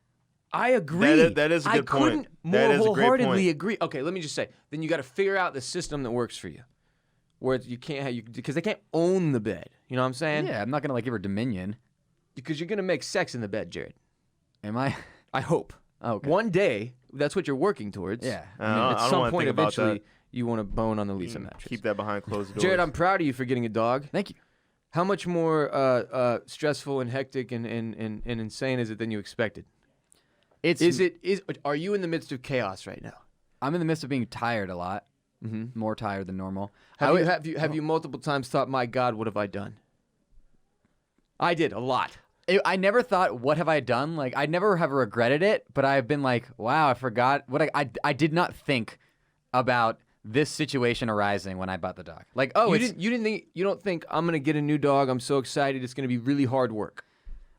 I agree. That is a good I point. couldn't That more is a great wholeheartedly point. agree. Okay, let me just say. Then you got to figure out the system that works for you, where you can't have because they can't own the bed. You know what I'm saying? Yeah, I'm not gonna give her dominion. Because you're gonna make sex in the bed, Jared. Am I? I hope. Oh, okay. One day, that's what you're working towards. Yeah. I I mean, don't at some wanna point, think about eventually, that. you want to bone on the Lisa mattress. Keep that behind closed doors. Jared, I'm proud of you for getting a dog. Thank you. How much more stressful and hectic and insane is it than you expected? Are you in the midst of chaos right now? I'm in the midst of being tired a lot. Mm-hmm. More tired than normal. Have you multiple times thought, my God, what have I done? I did a lot. I never thought, what have I done? Like, I never have regretted it, but I've been like, wow, I forgot what I did not think about this situation arising when I bought the dog. Like, You don't think I'm gonna get a new dog? I'm so excited. It's gonna be really hard work.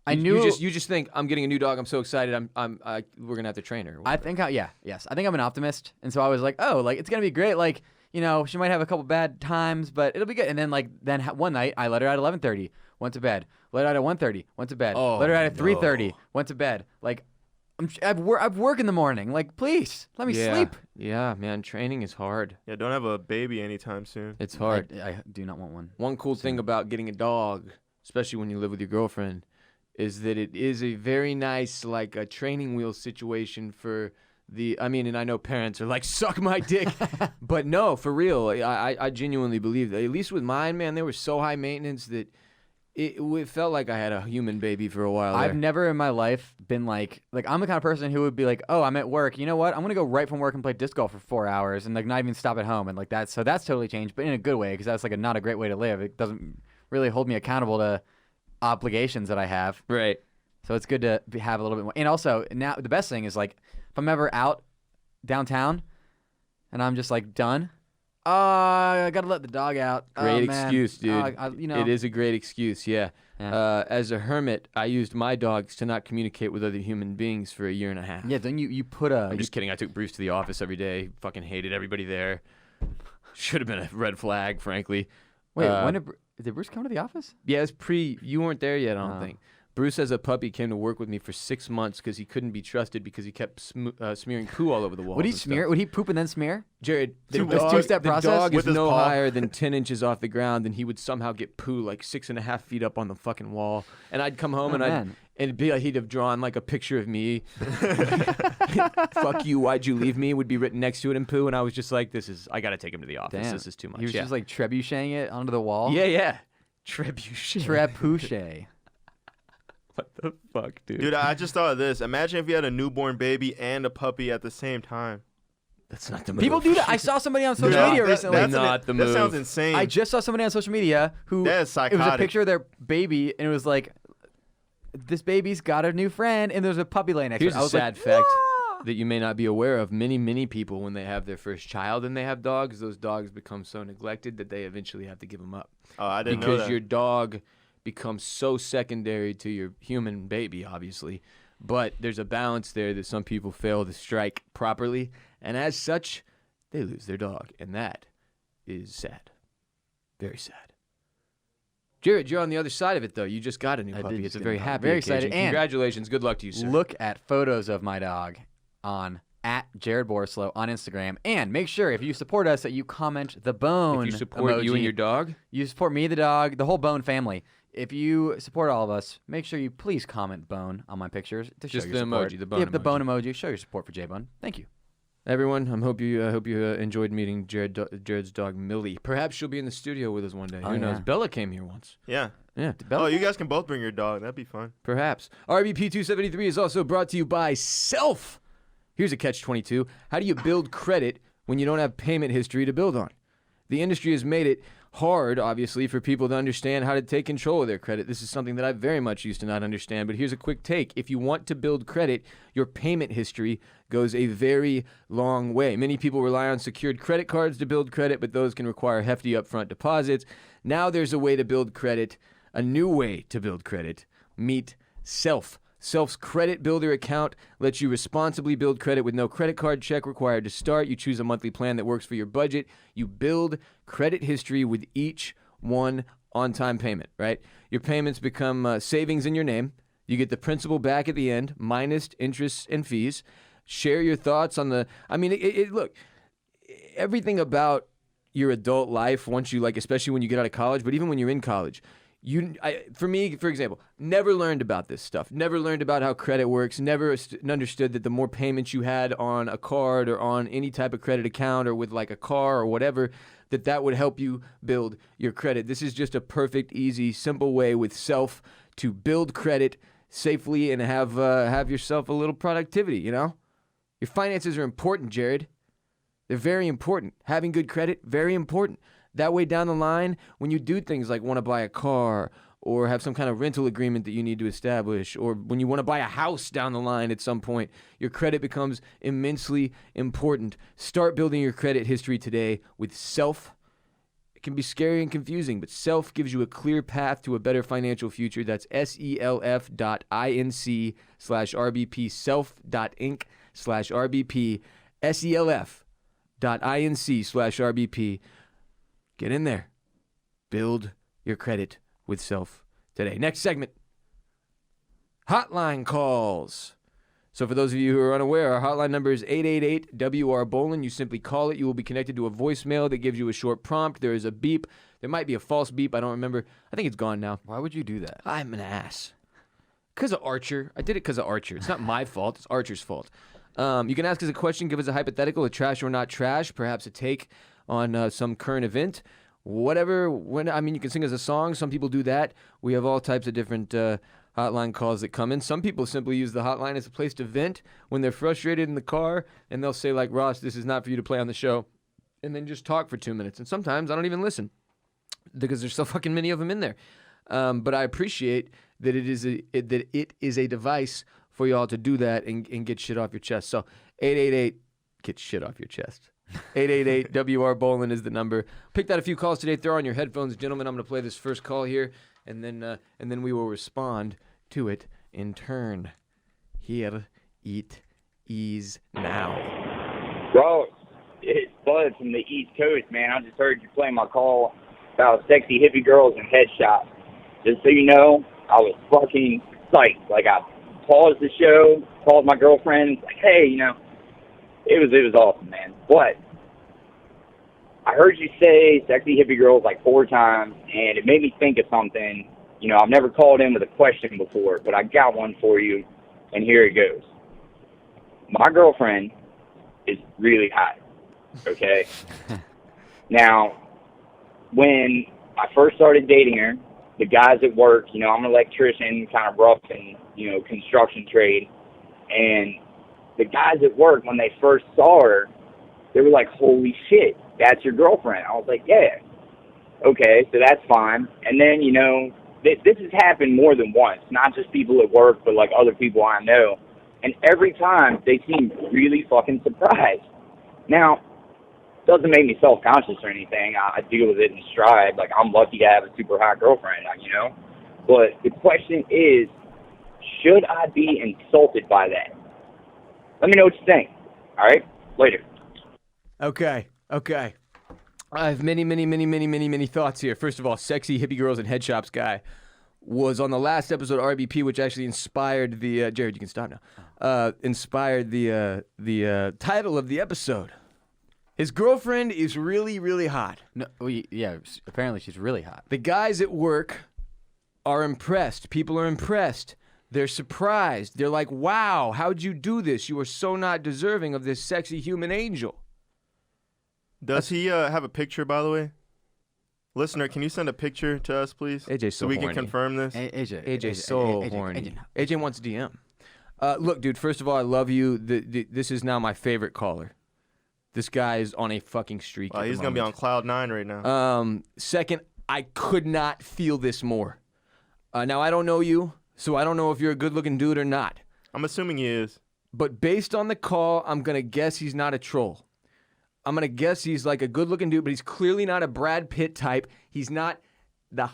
I knew You just think I'm getting a new dog. I'm so excited. We're gonna have to train her. I think yes. I think I'm an optimist, and so I was like, oh, like it's gonna be great. Like, you know, she might have a couple bad times, but it'll be good. And then one night I let her out at 11:30, went to bed. Let her out at 1:30, went to bed. Oh, let her out at 3:30, no. went to bed. Like, I've work in the morning. Like, please let me sleep. Yeah, man. Training is hard. Yeah, don't have a baby anytime soon. It's hard. I do not want one. One cool thing about getting a dog, especially when you live with your girlfriend, is that it is a very nice, like a training wheel situation for and I know parents are like, suck my dick. But no, for real, I genuinely believe that. At least with mine, man, they were so high maintenance that it felt like I had a human baby for a while there. I've never in my life been like I'm the kind of person who would be like, oh, I'm at work. You know what? I'm gonna go right from work and play disc golf for 4 hours and like not even stop at home and like that. So that's totally changed, but in a good way because that's like not a great way to live. It doesn't really hold me accountable to obligations that I have. Right. So it's good to have a little bit more. And also now the best thing is like if I'm ever out downtown and I'm just like done. I gotta let the dog out. Great Oh, man. excuse, dude. It is a great excuse, yeah. Yeah. As a hermit, I used my dogs to not communicate with other human beings for a year and a half. Yeah, then you put a. I'm just kidding. I took Bruce to the office every day. Fucking hated everybody there. Should have been a red flag, frankly. Wait, when did Bruce come to the office? Yeah, it's you weren't there yet, I don't Oh. think. Bruce, as a puppy, came to work with me for 6 months because he couldn't be trusted because he kept smearing poo all over the walls. Would he smear? Would he poop and then smear? Jared, the two-step process? dog With is his no paw. higher than 10 inches off the ground, and he would somehow get poo like 6.5 feet up on the fucking wall. And I'd come home and it'd be like he'd have drawn like a picture of me. Fuck you, why'd you leave me? Would be written next to it in poo, and I was just like, I gotta take him to the office. Damn. This is too much. He was just like trebucheting it onto the wall. Yeah. Trebuchet. Trebuchet. What the fuck, dude? Dude, I just thought of this. Imagine if you had a newborn baby and a puppy at the same time. That's not the move. People do that. I saw somebody on social media recently. that's not the move. That sounds insane. I just saw somebody on social media who That is it was a psychotic. picture of their baby, and it was like, this baby's got a new friend, and there's a puppy laying next to it. Here's I a was sad like, fact "Wah!" that you may not be aware of. Many people, when they have their first child and they have dogs, those dogs become so neglected that they eventually have to give them up. Oh, I didn't know Because that. your dog becomes so secondary to your human baby, obviously. But there's a balance there that some people fail to strike properly. And as such, they lose their dog. And that is sad. Very sad. Jared, you're on the other side of it, though. You just got a new I puppy. did It's a just very get a puppy. happy Very occasion. excited. And Congratulations. Good luck to you, sir. Look at photos of my dog on @JaredBorislow on Instagram, and make sure if you support us that you comment the bone. If you support you emoji. and your dog, You support me, the dog, the whole Bone family. If you support all of us, make sure you please comment Bone on my pictures to show Just your the support. emoji, the bone Yep, the Bone emoji. emoji. Show your support for J-Bone. Thank you. everyone, I hope you enjoyed meeting Jared's dog, Millie. Perhaps she'll be in the studio with us one day. Oh, Who knows? yeah. Bella came here once. Yeah. Yeah, Oh, you guys can both bring your dog. That'd be fun. perhaps. RBP 273 is also brought to you by Self. Here's a catch-22. How do you build credit when you don't have payment history to build on? The industry has made it hard, obviously, for people to understand how to take control of their credit. This is something that I very much used to not understand, but here's a quick take. If you want to build credit, your payment history goes a very long way. Many people rely on secured credit cards to build credit, but those can require hefty upfront deposits. Now there's a way to build credit, a new way to build credit. Meet Self. Self's Credit Builder account lets you responsibly build credit with no credit card check required to start. You choose a monthly plan that works for your budget. You build credit history with each one on-time payment, right? Your payments become savings in your name. You get the principal back at the end, minus interest and fees. Share your thoughts on the... I mean, look, everything about your adult life, once you, like, especially when you get out of college, but even when you're in college... For me, for example, never learned about this stuff. Never learned about how credit works. Never understood that the more payments you had on a card or on any type of credit account or with like a car or whatever, that would help you build your credit. This is just a perfect, easy, simple way with Self to build credit safely and have yourself a little productivity. You know, your finances are important, Jared. They're very important. Having good credit, very important. That way down the line, when you do things like want to buy a car or have some kind of rental agreement that you need to establish, or when you want to buy a house down the line at some point, your credit becomes immensely important. Start building your credit history today with Self. It can be scary and confusing, but Self gives you a clear path to a better financial future. That's self.inc/RBP, self.inc/RBP, self.inc/RBP. Get in there. Build your credit with Self today. Next segment. Hotline Calls. So for those of you who are unaware, our hotline number is 888-WR-BOLEN. You simply call it. You will be connected to a voicemail that gives you a short prompt. There is a beep. There might be a false beep. I don't remember. I think it's gone now. Why would you do that? I'm an ass. Because of Archer. I did it because of Archer. It's not my fault. It's Archer's fault. You can ask us a question, give us a hypothetical, a trash or not trash, perhaps a take on some current event, whatever. You can sing us a song. Some people do that. We have all types of different hotline calls that come in. Some people simply use the hotline as a place to vent when they're frustrated in the car, and they'll say, like, Ross, this is not for you to play on the show, and then just talk for 2 minutes. And sometimes I don't even listen because there's so fucking many of them in there. But I appreciate that it is a device for y'all to do that and get shit off your chest. So 888, get shit off your chest. 888-WR-BOLEN is the number. Picked out a few calls today. Throw on your headphones, gentlemen. I'm going to play this first call here, and then we will respond to it in turn. Here it is now. Ross, it's Bud from the East Coast, man. I just heard you playing my call about sexy hippie girls and headshots. Just so you know, I was fucking psyched. Like, I paused the show, called my girlfriend, like, hey, you know, it was awesome, man. But I heard you say sexy hippie girls like 4 times, and it made me think of something. You know, I've never called in with a question before, but I got one for you, and here it goes. My girlfriend is really hot, okay? Now, when I first started dating her, the guys at work, you know, I'm an electrician, kind of rough in, you know, construction trade, and the guys at work, when they first saw her, they were like, holy shit, that's your girlfriend. I was like, yeah. Okay, so that's fine. And then, you know, this has happened more than once, not just people at work, but like other people I know. And every time they seem really fucking surprised. Now, it doesn't make me self-conscious or anything. I deal with it in stride. Like, I'm lucky to have a super hot girlfriend, you know? But the question is, should I be insulted by that? Let me know what you think. All right? Later. Okay. I have many thoughts here. First of all, sexy hippie girls and head shops guy was on the last episode of RBP, which actually inspired the Jared. You can stop now. Inspired the title of the episode. His girlfriend is really, really hot. No, yeah, apparently she's really hot. The guys at work are impressed. People are impressed. They're surprised. They're like, wow, how'd you do this? You are so not deserving of this sexy human angel. Does he have a picture, by the way? Listener, can you send a picture to us, please? AJ's so we horny. can confirm this. AJ's so horny. AJ wants DM. Look, dude, first of all, I love you. This is now my favorite caller. This guy is on a fucking streak. He's going to be on cloud 9 right now. Second, I could not feel this more. Now, I don't know you, so I don't know if you're a good-looking dude or not. I'm assuming he is. But based on the call, I'm going to guess he's not a troll. I'm going to guess he's like a good-looking dude, but he's clearly not a Brad Pitt type. He's not the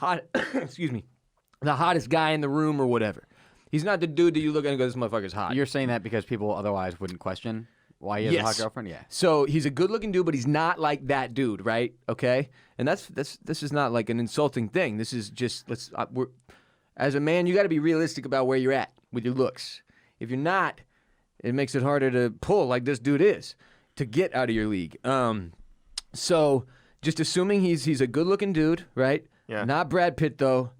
the hottest guy in the room or whatever. He's not the dude that you look at and go, this motherfucker's hot. You're saying that because people otherwise wouldn't question why he has a hot girlfriend? Yeah. So he's a good-looking dude, but he's not like that dude, right? Okay? And this is not like an insulting thing. This is just, as a man, you got to be realistic about where you're at with your looks. If you're not, it makes it harder to pull like this dude is, to get out of your league. So just assuming he's a good-looking dude, right? Yeah. Not Brad Pitt, though.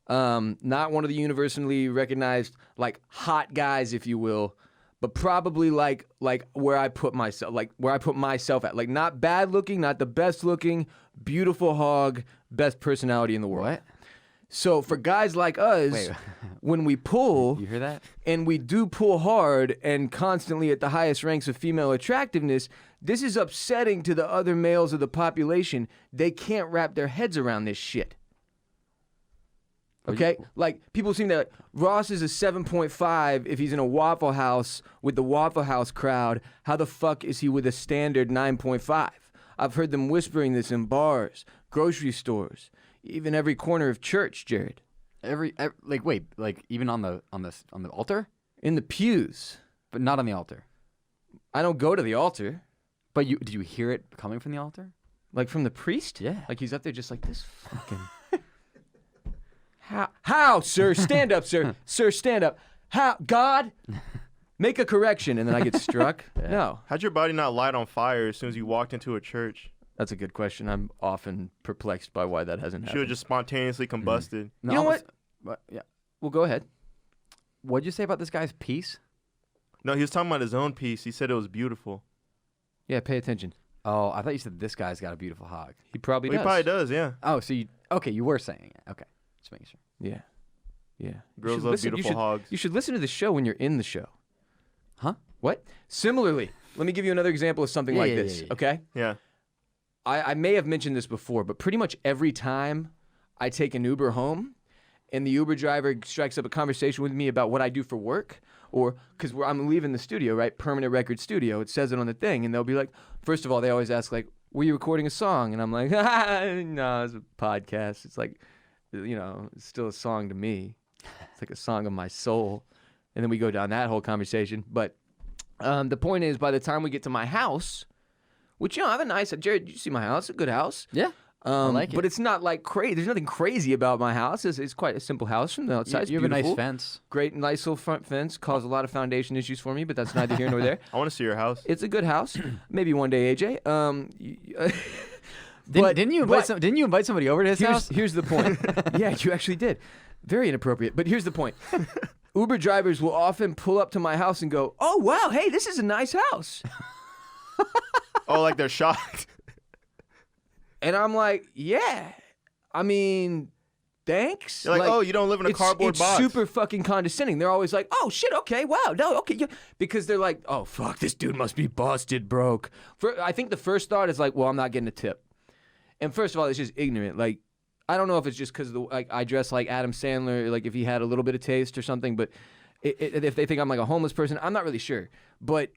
Not one of the universally recognized, like, hot guys, if you will, but probably like where I put myself at. Like, not bad looking, not the best looking, beautiful hog, best personality in the world. What? So for guys like us, when we pull, you hear that? And we do pull hard and constantly at the highest ranks of female attractiveness, this is upsetting to the other males of the population. They can't wrap their heads around this shit. Okay? Like, people seem that Ross is a 7.5 if he's in a Waffle House with the Waffle House crowd. How the fuck is he with a standard 9.5? I've heard them whispering this in bars, grocery stores, even every corner of church, Jared. Even on the altar? In the pews. But not on the altar. I don't go to the altar. But did you hear it coming from the altar? Like from the priest? Yeah. Like he's up there just like this fucking... How, sir? Stand up, sir. Sir, stand up. How? God? Make a correction, and then I get struck? Yeah. No. How'd your body not light on fire as soon as you walked into a church? That's a good question. I'm often perplexed by why that hasn't happened. Should have just spontaneously combusted. No, you know what? Yeah. Well, go ahead. What'd you say about this guy's piece? No, he was talking about his own piece. He said it was beautiful. Yeah, pay attention. Oh, I thought you said this guy's got a beautiful hog. He probably Well, does. he probably does, yeah. Oh, so you were saying it. Okay. Just making sure. Yeah. Yeah. Girls love beautiful hogs. You should listen to the show when you're in the show. Huh? What? Similarly, let me give you another example of something like this, okay? Yeah. I may have mentioned this before, but pretty much every time I take an Uber home and the Uber driver strikes up a conversation with me about what I do for work, or because I'm leaving the studio, right? Permanent record studio. It says it on the thing. And they'll be like, first of all, they always ask, like, were you recording a song? And I'm like, no, it's a podcast. It's like, it's still a song to me. It's like a song of my soul. And then we go down that whole conversation. But the point is, by the time we get to my house, which, I have a nice, Jared, you see my house, a good house. Yeah. like But it. it's not like crazy. There's nothing crazy about my house. It's quite a simple house from the outside. It's You have a nice beautiful. fence. Great, nice little front fence. Caused a lot of foundation issues for me, but that's neither here nor there. I want to see your house. It's a good house. Maybe one day, AJ. Didn't you invite somebody over to his house? Here's the point. Yeah, you actually did. Very inappropriate. But here's the point. Uber drivers will often pull up to my house and go, "Oh wow, hey, this is a nice house." Oh, like they're shocked. And I'm like, "Yeah, I mean, thanks." You're like, oh, you don't live in a cardboard it's box. super fucking condescending. They're always like, "Oh shit, okay, wow, no, okay," yeah. Because they're like, "Oh fuck, this dude must be busted broke." I think the first thought is like, "Well, I'm not getting a tip." And first of all, it's just ignorant. Like, I don't know if it's just because I dress like Adam Sandler, like if he had a little bit of taste or something. But if they think I'm like a homeless person, I'm not really sure. But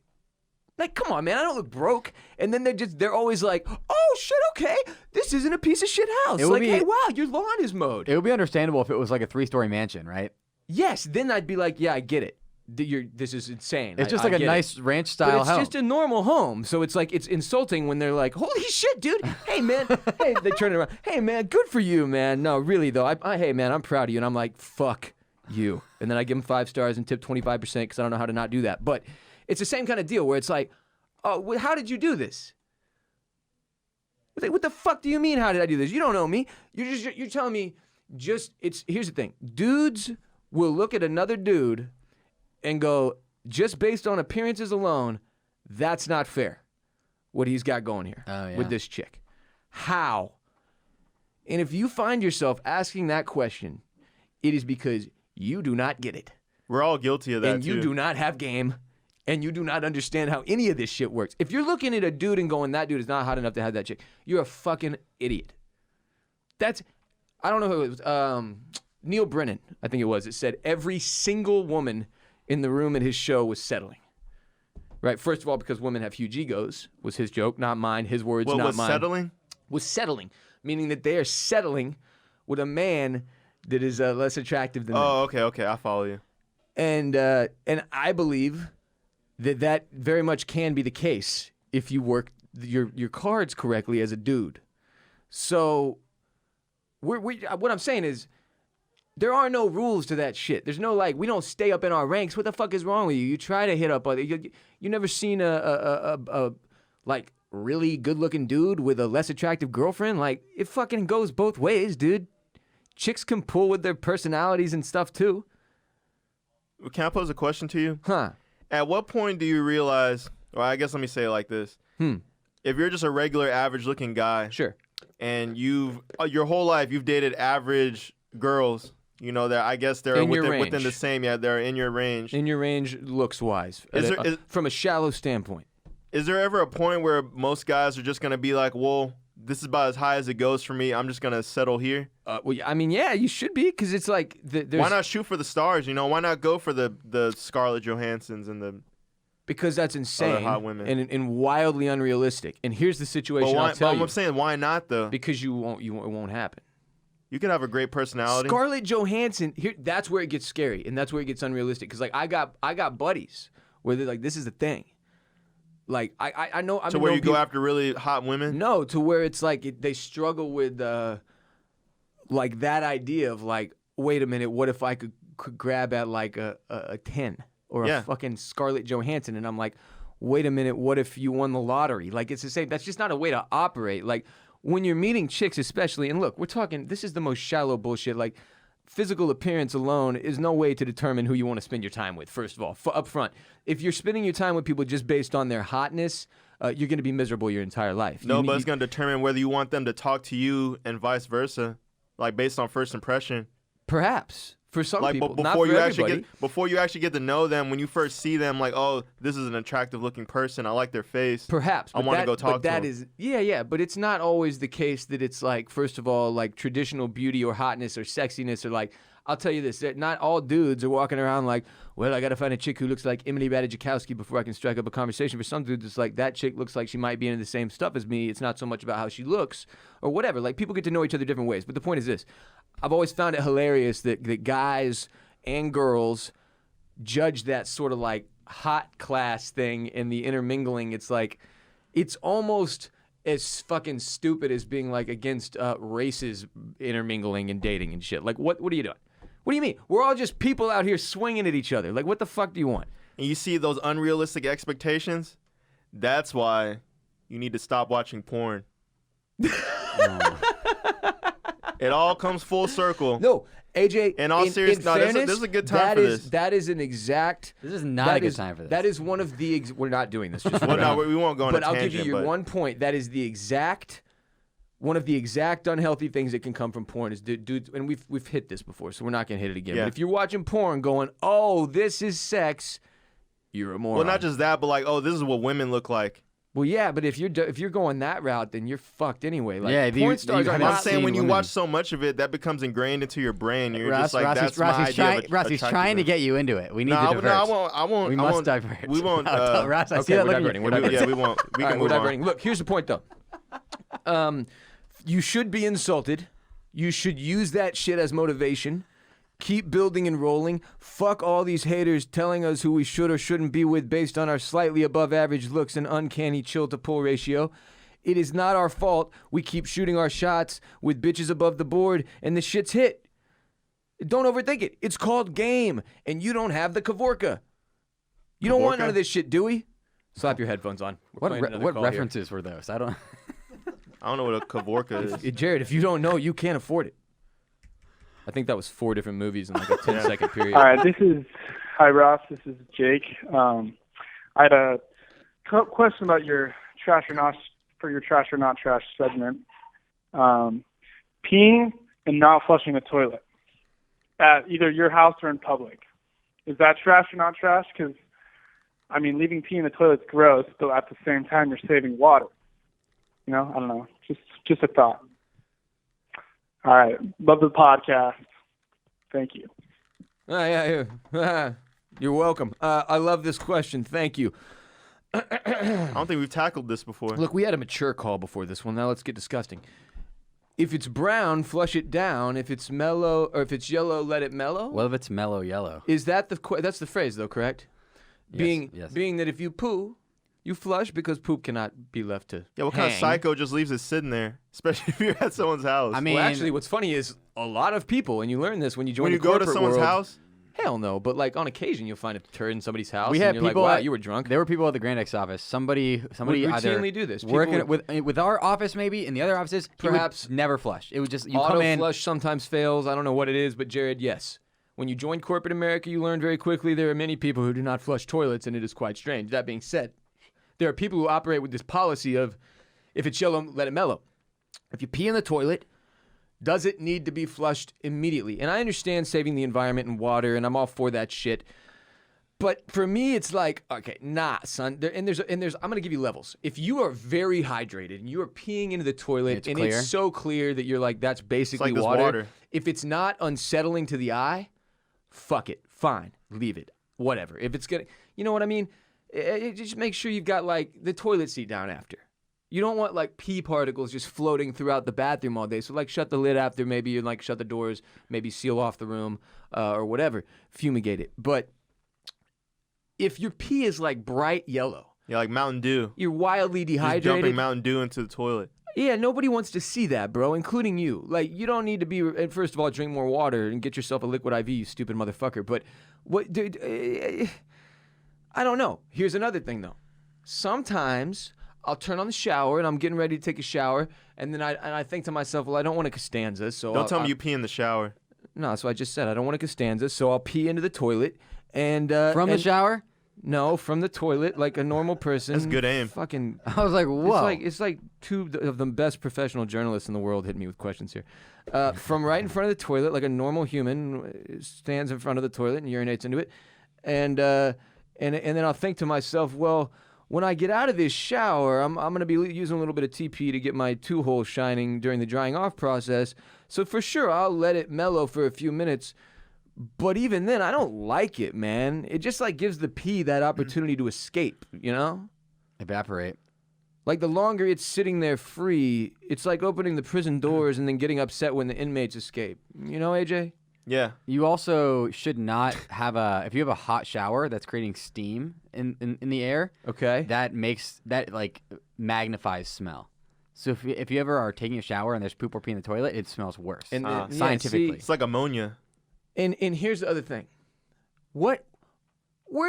like, come on, man, I don't look broke. And then they're always like, "Oh shit, okay, this isn't a piece of shit house." Like, hey, wow, your lawn is mowed. It would be understandable if it was like a 3-story mansion, right? Yes, then I'd be like, yeah, I get it. This is insane. It's just I like a get it. nice ranch-style But it's house. just a normal home. So it's like, it's insulting when they're like, "Holy shit, dude. Hey, man." Hey, they turn it around. "Hey, man, good for you, man." No, really, though. Hey, man, I'm proud of you. And I'm like, fuck you. And then I give them 5 stars and tip 25% because I don't know how to not do that. But it's the same kind of deal where it's like, "Oh, well, how did you do this?" It's like, what the fuck do you mean, how did I do this? You don't know me. You're telling me here's the thing. Dudes will look at another dude and go, just based on appearances alone, that's not fair, what he's got going here with this chick. How? And if you find yourself asking that question, it is because you do not get it. We're all guilty of that, And you do not have game, and you do not understand how any of this shit works. If you're looking at a dude and going, that dude is not hot enough to have that chick, you're a fucking idiot. I don't know who it was. Neil Brennan, I think it was. It said every single woman in the room at his show was settling. Right? First of all, because women have huge egos, was his joke, not mine. His words, What not was mine. settling? Was settling, meaning that they are settling with a man that is less attractive than them. Oh, okay, I follow you. And I believe that very much can be the case if you work your cards correctly as a dude. So what I'm saying is, there are no rules to that shit. There's no like, we don't stay up in our ranks. What the fuck is wrong with you? You try to hit up other. You never seen a like really good looking dude with a less attractive girlfriend? Like, it fucking goes both ways, dude. Chicks can pull with their personalities and stuff too. Can I pose a question to you? Huh? At what point do you realize, or I guess let me say it like this. If you're just a regular average looking guy. Sure. And you've your whole life you've dated average girls, you know, that I guess they're In your within range. the same, they're in your range. In your range, looks wise. Is From a shallow standpoint. Is there ever a point where most guys are just going to be like, well, this is about as high as it goes for me. I'm just going to settle here? Well, I mean, yeah, you should be, because it's like there's, Why not shoot for the stars, you know? Why not go for the Scarlett Johanssons and the... Because that's insane hot women. and wildly unrealistic. And here's the situation. I'll tell you. I'm saying, why not though? Because it won't happen. You could have a great personality. Scarlett Johansson, that's where it gets scary, and that's where it gets unrealistic. Because like I got buddies where they're like, this is the thing. Like I know. To where you go after really hot women? No, to where it's like they struggle with like that idea of like, wait a minute, what if I could grab at like a 10 or a fucking Scarlett Johansson? And I'm like, wait a minute, what if you won the lottery? Like, it's the same. That's just not a way to operate. Like, when you're meeting chicks especially, and look, we're talking, this is the most shallow bullshit. Like, physical appearance alone is no way to determine who you want to spend your time with, first of all, up front. If you're spending your time with people just based on their hotness, you're going to be miserable your entire life. No, but it's going to determine whether you want them to talk to you and vice versa, like based on first impression. Perhaps. For some like, people, before not for you everybody. before you actually get to know them, when you first see them, like, oh, this is an attractive looking person. I like their face. Perhaps. I want to go talk to them. Yeah, but it's not always the case that it's like, first of all, like traditional beauty or hotness or sexiness or like, I'll tell you this, not all dudes are walking around like, well, I got to find a chick who looks like Emily Ratajkowski before I can strike up a conversation. For some dudes, it's like, that chick looks like she might be into the same stuff as me. It's not so much about how she looks or whatever. Like, people get to know each other different ways. But the point is this. I've always found it hilarious that guys and girls judge that sort of like hot class thing and the intermingling. It's like, it's almost as fucking stupid as being like against races intermingling and dating and shit. Like, what are you doing? What do you mean? We're all just people out here swinging at each other. Like, what the fuck do you want? And you see those unrealistic expectations? That's why you need to stop watching porn. It all comes full circle. No, AJ. In all seriousness, this is a good time for this. That is an exact. This is not a good time for this. That is one of the. We're not doing this. Just well, no, we won't go on a tangent. But I'll give you your one point. That is the exact. One of the exact unhealthy things that can come from porn is dudes, and we've hit this before, so we're not gonna hit it again. Yeah. But if you're watching porn, going, "Oh, this is sex," you're a moron. Well, not just that, but like, "Oh, this is what women look like." Well, yeah, but if you're going that route, then you're fucked anyway. Like, yeah, porn stars are I'm not saying when you women. watch so much of it, that becomes ingrained into your brain. You're just like, Ross, that's my idea of Ross, he's trying to get you into it. We need to diverge. No, I won't. We must diverge. We won't. Ross, I see okay, that we're look in diverting. your- We're diverting. Yeah, we won't. We All can right, we're move on. diverting. Look, here's the point, though. You should be insulted. You should use that shit as motivation. Keep building and rolling. Fuck all these haters telling us who we should or shouldn't be with based on our slightly above average looks and uncanny chill to pull ratio. It is not our fault we keep shooting our shots with bitches above the board and the shit's hit. Don't overthink it. It's called game, and you don't have the Kavorka. You don't want Kavorka? none of this shit, do we? Slap your headphones on. We're playing another What call here. references were those? I don't. I don't know what a Kavorka is. Jared, if you don't know, you can't afford it. I think that was 4 different movies in like a 10-second period. All right, hi Ross, this is Jake. I had a question about your trash or not trash segment. Peeing and not flushing the toilet at either your house or in public. Is that trash or not trash? Because, I mean, leaving pee in the toilet's gross, but at the same time, you're saving water. You know, I don't know. Just a thought. All right. Love the podcast. Thank you. Yeah. You're welcome. I love this question. Thank you. I don't think we've tackled this before. Look, we had a mature call before this one. Now let's get disgusting. If it's brown, flush it down. If it's mellow, or if it's yellow, let it mellow. What if it's mellow yellow? Is that that's the phrase though, correct? Yes. Being that if you poo, you flush because poop cannot be left to Yeah, what kind of psycho just leaves it sitting there, especially if you're at someone's house? I mean, Well, actually, what's funny is a lot of people, and you learn this when you join when the you go to corporate someone's world, house, Hell no, but like on occasion you'll find a turd in somebody's house. We and had you're people. like, wow, at- you were drunk. There were people at the Grand X office. Somebody We either routinely do this. working People- with our office maybe in the other offices. Perhaps- he would never flush. It would just you Auto come in. flush sometimes fails. I don't know what it is, but Jared, yes. When you join corporate America, you learn very quickly there are many people who do not flush toilets, and it is quite strange. That being said, there are people who operate with this policy of if it's yellow, let it mellow. If you pee in the toilet, does it need to be flushed immediately? And I understand saving the environment and water, and I'm all for that shit. But for me, it's like, okay, nah, son. There's. I'm gonna give you levels. If you are very hydrated and you are peeing into the toilet and clear. it's so clear that you're like, that's basically this water. If it's not unsettling to the eye, fuck it, fine, leave it, whatever. If it's gonna, you know what I mean? Just make sure you've got like the toilet seat down after. You don't want like pee particles just floating throughout the bathroom all day. So like shut the lid after, maybe you like shut the doors, maybe seal off the room or whatever, fumigate it. But if your pee is like bright yellow, yeah, like Mountain Dew, you're wildly just dehydrated. dumping Mountain Dew into the toilet. Yeah, nobody wants to see that, bro, including you. Like, you don't need to be. And first of all, drink more water and get yourself a liquid IV, you stupid motherfucker. But what, dude? I don't know. Here's another thing, though. Sometimes I'll turn on the shower and I'm getting ready to take a shower, and then I think to myself, well, I don't want a Costanza, so Don't tell me you pee in the shower. No, so I just said I don't want a Costanza, so I'll pee into the toilet and From the shower? No, from the toilet, like a normal person. That's good aim. Fucking. I was like, whoa. It's like two of the best professional journalists in the world hitting me with questions here. From right in front of the toilet, like a normal human stands in front of the toilet and urinates into it, and then I'll think to myself, well, when I get out of this shower, I'm going to be using a little bit of TP to get my two holes shining during the drying off process. So for sure, I'll let it mellow for a few minutes. But even then, I don't like it, man. It just like gives the pee that opportunity to escape, you know? Evaporate. Like the longer it's sitting there free, it's like opening the prison doors and then getting upset when the inmates escape. You know, AJ? Yeah. You also should not have if you have a hot shower that's creating steam in the air, Okay. that like magnifies smell. So if you ever are taking a shower and there's poop or pee in the toilet, it smells worse. And then- scientifically. It's like ammonia. And here's the other thing. Where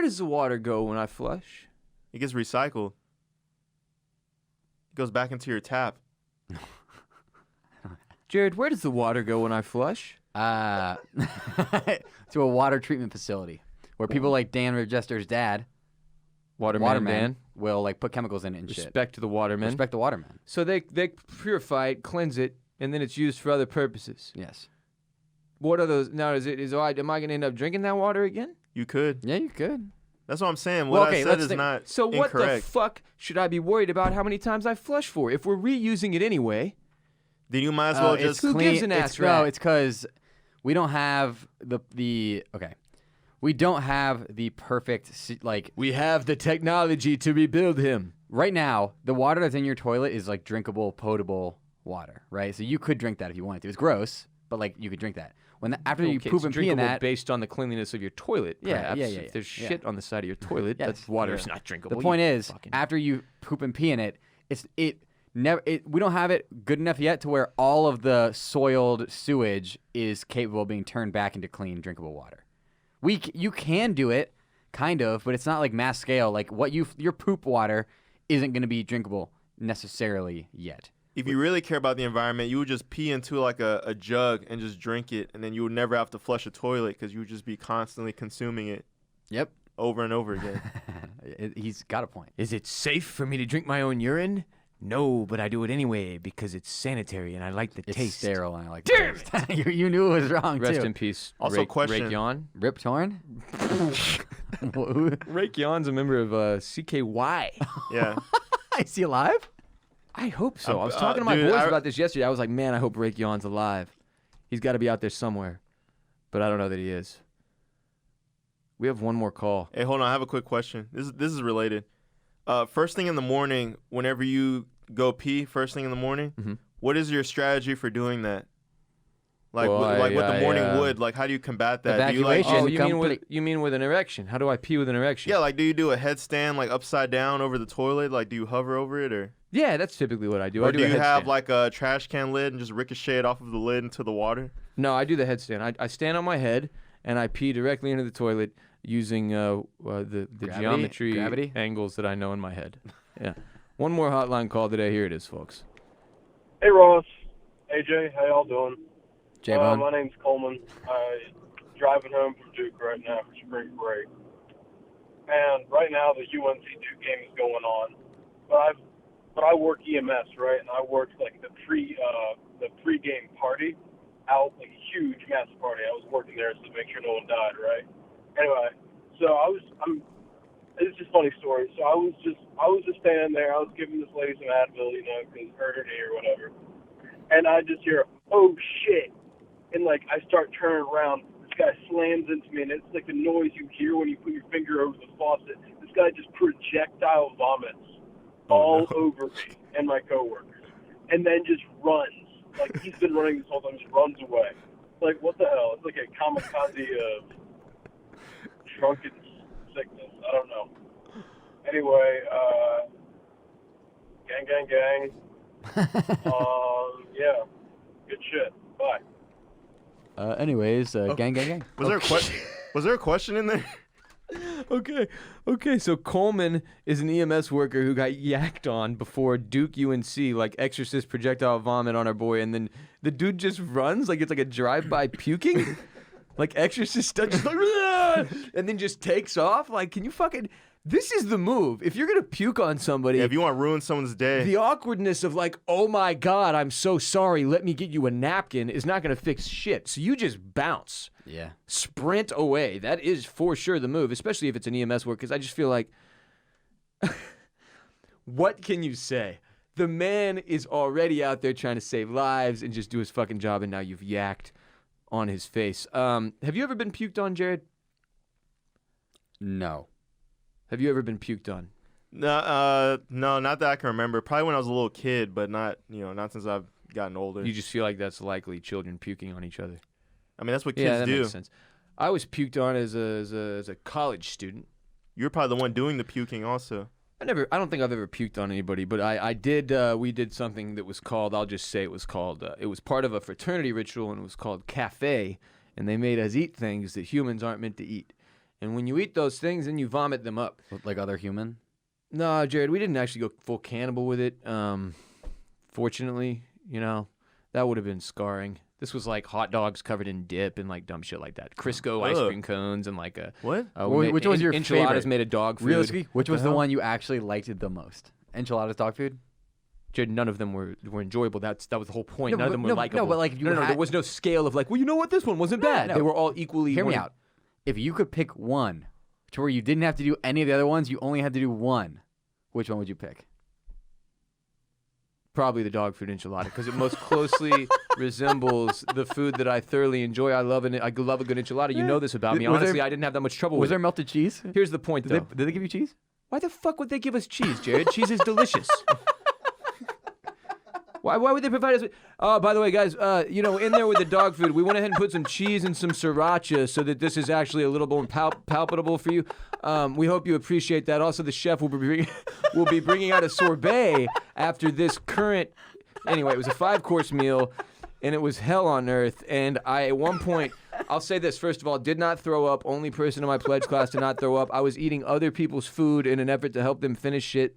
does the water go when I flush? It gets recycled. It goes back into your tap. Jared, where does the water go when I flush? To a water treatment facility where people like Dan Regester's dad, Waterman Dan. will like put chemicals in it and shit. Respect to the watermen. Respect the waterman. So they purify it, cleanse it, and then it's used for other purposes. Yes. What are those? Now, am I going to end up drinking that water again? You could. Yeah, you could. That's what I'm saying. Well, What okay, I said let's is think- not So what the incorrect. fuck should I be worried about how many times I flush for? If we're reusing it anyway, Then you might as well just... Who gives an ass No, rat? it's because we don't have we don't have the perfect like we have the technology to rebuild him. right now. The water that's in your toilet is like drinkable, potable water, right? So you could drink that if you wanted to. It's gross, but like you could drink that. After you Okay, poop it's and pee in drinkable that, based on the cleanliness of your toilet. Yeah, Perhaps. yeah. If there's Yeah. shit on the side of your toilet, Yes. that water's Yeah. not drinkable. the point you is, fucking- after you poop and pee in it, we don't have it good enough yet to where all of the soiled sewage is capable of being turned back into clean, drinkable water. You can do it, kind of, but it's not like mass scale. Like your poop water isn't going to be drinkable necessarily yet. If you really care about the environment, you would just pee into like a jug and just drink it, and then you would never have to flush a toilet because you would just be constantly consuming it Yep. over and over again. He's got a point. Is it safe for me to drink my own urine? No, but I do it anyway because it's sanitary and I like the It's taste. sterile, and I like Damn the taste. you knew it was wrong, Rest too. in peace. Also, Rake, question. Rake Yon. Rip Torn? Rake Yon's a member of CKY. Yeah. Is he alive? I hope so. I was talking to my dude, boys about this yesterday. I was like, man, I hope Rake Yon's alive. He's got to be out there somewhere. But I don't know that he is. We have one more call. Hey, hold on. I have a quick question. This is related. First thing in the morning, whenever you go pee, first thing in the morning, Mhm. what is your strategy for doing that? Like, Well, what the I, morning would. Like, how do you combat that? Do you Evacuation. Oh, Complete- you mean with an erection? How do I pee with an erection? yeah, like, do you do a headstand like upside down over the toilet? Like, do you hover over it, or Yeah, that's typically what I do. or I do a you have headstand. like a trash can lid and just ricochet it off of the lid into the water? No, I do the headstand. I stand on my head and I pee directly into the toilet using the geometry Gravity? angles that I know in my head. Yeah. One more hotline call today. Here it is, folks. Hey Ross, AJ, how y'all doing? J-Bone? My name's Coleman. I'm driving home from Duke right now for spring break, and right now the UNC Duke game is going on. But I work EMS, right, and I worked like the pre-game party out, like a huge massive party. I was working there to make sure no one died, right? Anyway, so it's just a funny story. So I was just standing there. I was giving this lady some Advil, because hurt her knee or whatever. And I just hear, oh shit. And like I start turning around. This guy slams into me, and it's like the noise you hear when you put your finger over the faucet. This guy just projectile vomits all over me and my coworkers, and then just runs. Like he's been running this whole time, just runs away. Like what the hell? It's like a kamikaze of drunken sickness. I don't know. Anyway, gang. Yeah, good shit. Bye. Anyways, gang. Was there a question in there? Okay. So Coleman is an EMS worker who got yacked on before Duke UNC, like exorcist projectile vomit on our boy, and then the dude just runs like it's like a drive-by puking, like exorcist stuff, just like, and then just takes off. Like, can you fucking? This is the move. If you're gonna puke on somebody, Yeah, if you want to ruin someone's day. the awkwardness of like, oh my God, I'm so sorry, let me get you a napkin is not going to fix shit. So you just bounce, Yeah. sprint away. That is for sure the move, especially if it's an EMS work, because I just feel like, what can you say? The man is already out there trying to save lives and just do his fucking job, and now you've yacked on his face. Have you ever been puked on, Jared? No. Have you ever been puked on? No, not that I can remember. Probably when I was a little kid, but not since I've gotten older. You just feel like that's likely, children puking on each other. I mean, that's what Yeah, kids that do. makes sense. I was puked on as a college student. You're probably the one doing the puking also. I don't think I've ever puked on anybody, but I did. We did something that was called. I'll just say it was called. It was part of a fraternity ritual, and it was called cafe. And they made us eat things that humans aren't meant to eat. And when you eat those things, then you vomit them up. Like other human? No, Jared, we didn't actually go full cannibal with it. Fortunately, that would have been scarring. This was like hot dogs covered in dip and like dumb shit like that. Crisco ice cream cones and like a what? Which was your enchiladas favorite? made of dog food. Realistically, which was the one you actually liked the most? Enchiladas dog food? Jared, none of them were enjoyable. That was the whole point. No, None of them were likable. No, but like there was no scale of like, well, you know what, this one wasn't bad. No. They were all equally. Hear me out. If you could pick one to where you didn't have to do any of the other ones, you only had to do one, which one would you pick? Probably the dog food enchilada because it most closely resembles the food that I thoroughly enjoy. I love a good enchilada. You know this about me. Honestly, I didn't have that much trouble with it. Was there melted cheese? Here's the point, though. Did they give you cheese? Why the fuck would they give us cheese, Jared? Cheese is delicious. Why would they provide us with... Oh, by the way, guys, in there with the dog food, we went ahead and put some cheese and some sriracha so that this is actually a little more palpable for you. We hope you appreciate that. Also, the chef will be bringing out a sorbet after this current... Anyway, it was a 5-course meal, and it was hell on earth. And I, at one point... I'll say this, first of all, did not throw up. Only person in my pledge class to not throw up. I was eating other people's food in an effort to help them finish shit.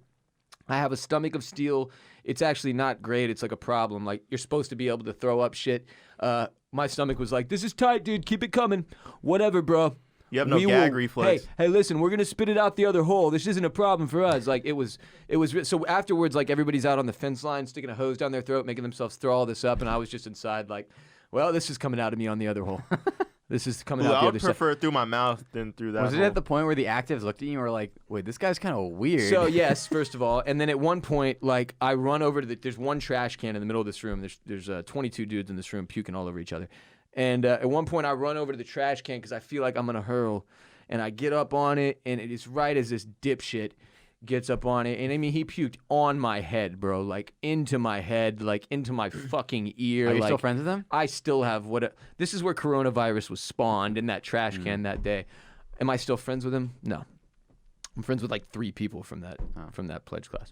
I have a stomach of steel. It's actually not great. It's like a problem. Like, you're supposed to be able to throw up shit. My stomach was like, this is tight, dude. Keep it coming. Whatever, bro. You have no gag reflex. Hey, listen, we're going to spit it out the other hole. This isn't a problem for us. Like, it was. So afterwards, like, everybody's out on the fence line, sticking a hose down their throat, making themselves throw all this up. And I was just inside like, well, this is coming out of me on the other hole. This is coming out the I other would side. prefer it through my mouth than through that Was it hole. at the point where the actives looked at you and were like, wait, this guy's kind of weird? So, yes, first of all. And then at one point, like, I run over to there's one trash can in the middle of this room. There's 22 dudes in this room puking all over each other. And at one point, I run over to the trash can because I feel like I'm going to hurl. And I get up on it, and it is right as this dipshit gets up on it. And, I mean, he puked on my head, bro. Like, into my head, like, into my fucking ear. Are you like, still friends with him? I still have this is where coronavirus was spawned, in that trash can that day. Am I still friends with him? No. I'm friends with like 3 people from that pledge class.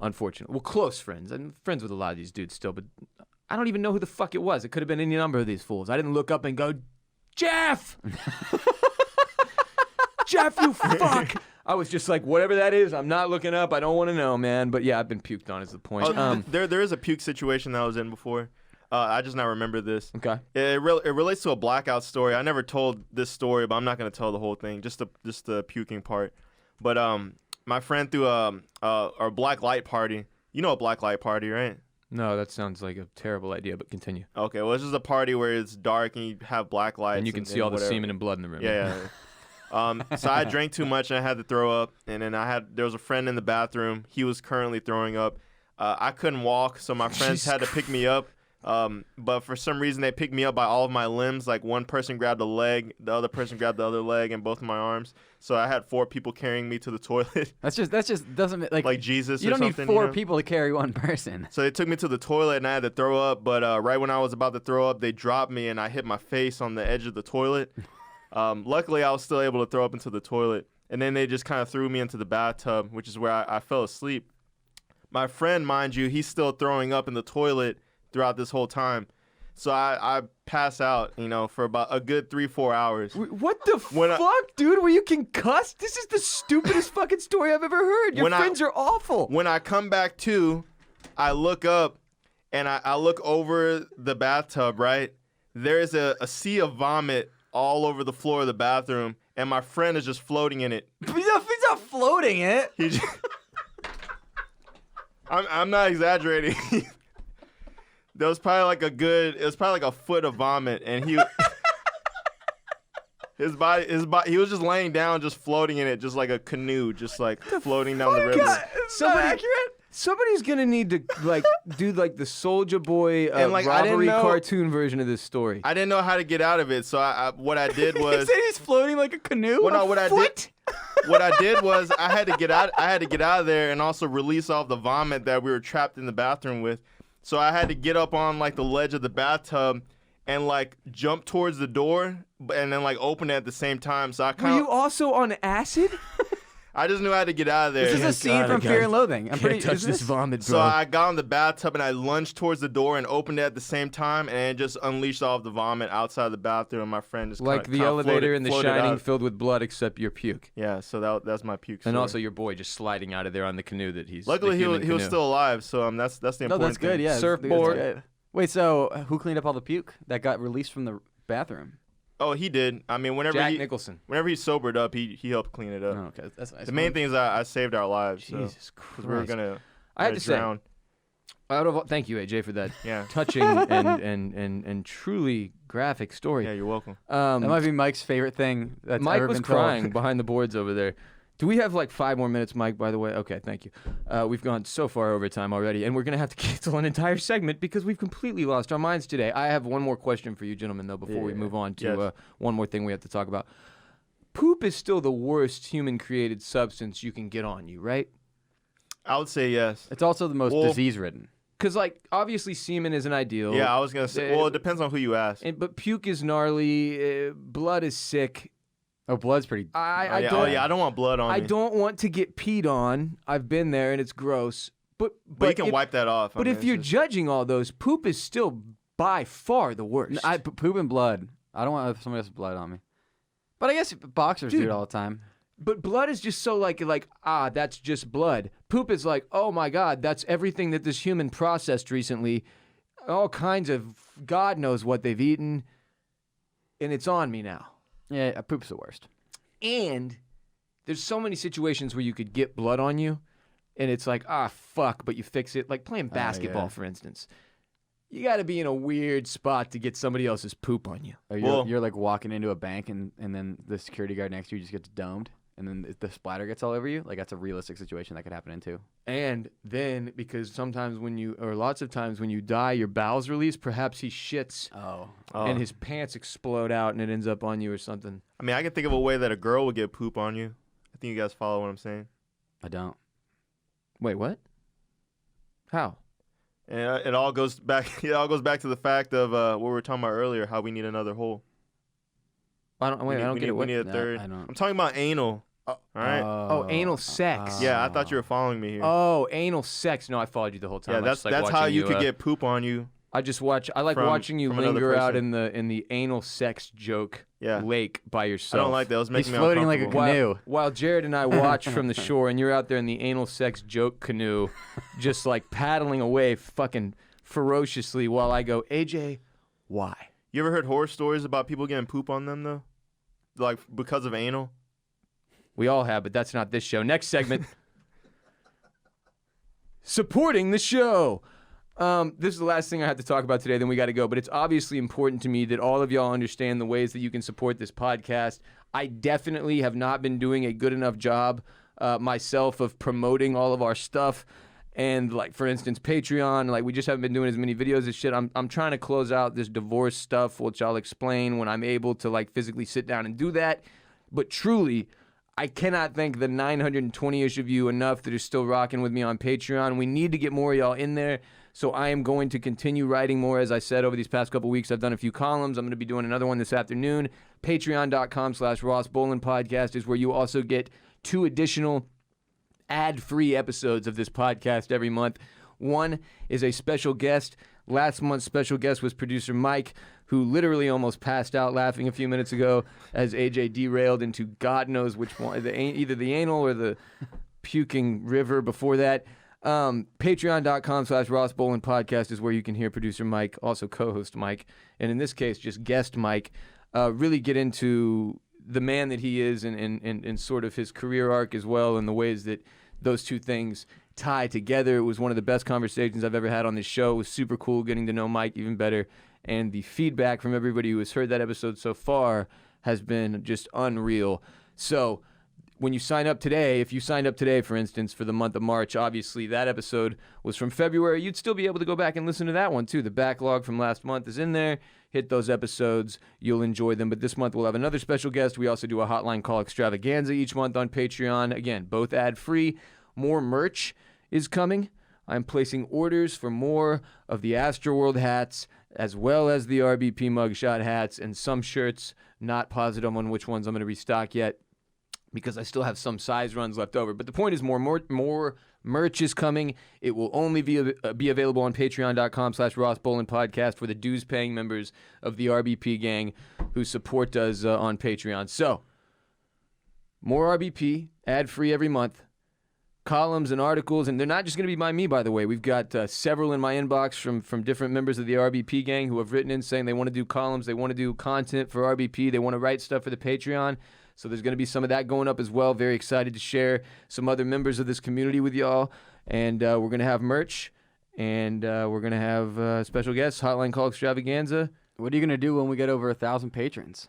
Unfortunately. Well, close friends. I'm friends with a lot of these dudes still, but I don't even know who the fuck it was. It could have been any number of these fools. I didn't look up and go, Jeff! Jeff, you fuck! I was just like, whatever that is, I'm not looking up. I don't want to know, man. But yeah, I've been puked on is the point. There is a puke situation that I was in before. I just now remember this. Okay. It relates to a blackout story. I never told this story, but I'm not going to tell the whole thing, just the puking part. But my friend threw our black light party. You know a black light party, right? No, that sounds like a terrible idea, but continue. Okay, well, it's just a party where it's dark and you have black lights. And you can see all the semen and blood in the room. Yeah. So I drank too much and I had to throw up. And then there was a friend in the bathroom. He was currently throwing up. I couldn't walk, so my friends had to pick me up. But for some reason, they picked me up by all of my limbs. Like, one person grabbed a leg, the other person grabbed the other leg, and both of my arms. So I had 4 people carrying me to the toilet. That's just doesn't like Jesus. You don't or need something, 4 people to carry one person. So they took me to the toilet and I had to throw up. But right when I was about to throw up, they dropped me and I hit my face on the edge of the toilet. Luckily, I was still able to throw up into the toilet. And then they just kind of threw me into the bathtub, which is where I fell asleep. My friend, mind you, he's still throwing up in the toilet throughout this whole time. So I pass out, for about a good 3-4 hours. What the fuck, dude? Were you concussed? This is the stupidest fucking story I've ever heard. Your friends are awful. When I come back to, I look up and I look over the bathtub, right? There's a sea of vomit all over the floor of the bathroom, and my friend is just floating in it. He's not floating it. I'm not exaggerating. There was probably like a foot of vomit, and his body, he was just laying down, just floating in it, just like a canoe, just like floating down the river. Somebody's gonna need to do the Soulja Boy And, robbery cartoon version of this story. I didn't know how to get out of it, so what I did was He said he's floating like a canoe. What I did was I had to get out of there and also release all the vomit that we were trapped in the bathroom with. So I had to get up on the ledge of the bathtub and jump towards the door and then open it at the same time. So Were you also on acid? I just knew I had to get out of there. This is a scene from Fear and Loathing. I'm pretty Can't touch this vomit, bro. So I got in the bathtub and I lunged towards the door and opened it at the same time, and it just unleashed all of the vomit outside the bathroom. And my friend just like kinda the elevator in The floated Shining out. filled with blood, except your puke. Yeah, so that's my puke. And story. also your boy just sliding out of there on the canoe that he's. Luckily, the he human was canoe. still alive. So that's the important No, that's good. thing. Yeah, Surfboard. that's good. Wait, so who cleaned up all the puke that got released from the bathroom? Oh, he did. I mean, Jack Nicholson. whenever he sobered up, he helped clean it up. Oh, okay, that's nice. The main thing is I saved our lives. Jesus because we were Christ. I I had to say, drown. thank you, AJ, for that Yeah. touching and truly graphic story. Yeah, you're welcome. That might be Mike's favorite thing that's Mike ever was been told. crying behind the boards over there. Do we have like 5 more minutes, Mike, by the way? Okay, thank you. We've gone so far over time already, and we're going to have to cancel an entire segment because we've completely lost our minds today. I have one more question for you, gentlemen, though, before we move on to Yes. one more thing we have to talk about. Poop is still the worst human-created substance you can get on you, right? I would say yes. It's also the most Well- disease-ridden. Because, like, obviously semen is an ideal. Yeah, I was gonna say. Well, it depends on who you ask. But puke is gnarly. Blood is sick. Oh, blood's pretty. I Oh yeah, I don't want blood on me. I don't want to get peed on. I've been there, and it's gross. But you can wipe that off. But if you're judging all those, poop is still by far the worst. Poop and blood. I don't want somebody else's blood on me. But I guess boxers do it all the time. But blood is just so like that's just blood. Poop is like, oh my God, that's everything that this human processed recently. All kinds of God knows what they've eaten, and it's on me now. Yeah, poop's the worst. And there's so many situations where you could get blood on you, and it's like, fuck, but you fix it. Like playing basketball, for instance. You got to be in a weird spot to get somebody else's poop on you. Or you're like walking into a bank, and then the security guard next to you just gets domed, and then the splatter gets all over you. Like that's a realistic situation that could happen into. And then, because lots of times when you die, your bowels release, perhaps he shits and his pants explode out and it ends up on you or something. I mean, I can think of a way that a girl would get poop on you. I think you guys follow what I'm saying. I don't. Wait, what? How? And it all goes back. It all goes back to the fact of what we were talking about earlier. How we need another hole. I don't get it. We need a third. I'm talking about anal. All right. Anal sex. Yeah, I thought you were following me here. Oh, anal sex. No, I followed you the whole time. Yeah, that's how you could get poop on you. I like watching you from another linger out person. in the anal sex joke Yeah. lake by I yourself. don't like that. It was making He's me floating like a uncomfortable. canoe. While Jared and I watch from the shore, and you're out there in the anal sex joke canoe, just like paddling away, fucking ferociously, while I go, AJ, why? You ever heard horror stories about people getting poop on them though, like because of anal? We all have, but that's not this show. Next segment. Supporting the show. This is the last thing I have to talk about today, then we got to go. But it's obviously important to me that all of y'all understand the ways that you can support this podcast. I definitely have not been doing a good enough job myself of promoting all of our stuff. And like, for instance, Patreon, like we just haven't been doing as many videos as shit. I'm trying to close out this divorce stuff, which I'll explain when I'm able to like physically sit down and do that. But truly, I cannot thank the 920-ish of you enough that are still rocking with me on Patreon. We need to get more of y'all in there. So I am going to continue writing more. As I said, over these past couple weeks, I've done a few columns. I'm going to be doing another one this afternoon. Patreon.com/Ross Bolen Podcast is where you also get 2 additional ad-free episodes of this podcast every month. One is a special guest. Last month's special guest was producer Mike, who literally almost passed out laughing a few minutes ago as AJ derailed into God knows which one, either the anal or the puking river before that. Patreon.com/Ross Bolen Podcast is where you can hear producer Mike, also co-host Mike, and in this case, just guest Mike, really get into the man that he is and sort of his career arc as well, and the ways that those two things tie together. It was one of the best conversations I've ever had on this show. It was super cool getting to know Mike even better, and the feedback from everybody who has heard that episode so far has been just unreal. So when you sign up today, if you signed up today, for instance, for the month of March, obviously that episode was from February. You'd still be able to go back and listen to that one too. The backlog from last month is in there. Hit those episodes. You'll enjoy them. But this month we'll have another special guest. We also do a Hotline Call extravaganza each month on Patreon. Again, both ad-free. More merch is coming. I'm placing orders for more of the Astroworld hats as well as the RBP mugshot hats and some shirts. Not positive on which ones I'm going to restock yet. because I still have some size runs left over. But the point is more merch is coming. It will only be available on patreon.com/Ross Bolen Podcast for the dues-paying members of the RBP gang who support us on Patreon. So, more RBP, ad-free every month, columns and articles, and they're not just going to be by me, by the way. We've got several in my inbox from different members of the RBP gang who have written in saying they want to do columns, they want to do content for RBP, they want to write stuff for the Patreon. So there's going to be some of that going up as well. Very excited to share some other members of this community with y'all. And we're going to have merch, and we're going to have special guests, Hotline Call Extravaganza. What are you going to do when we get over 1,000 patrons?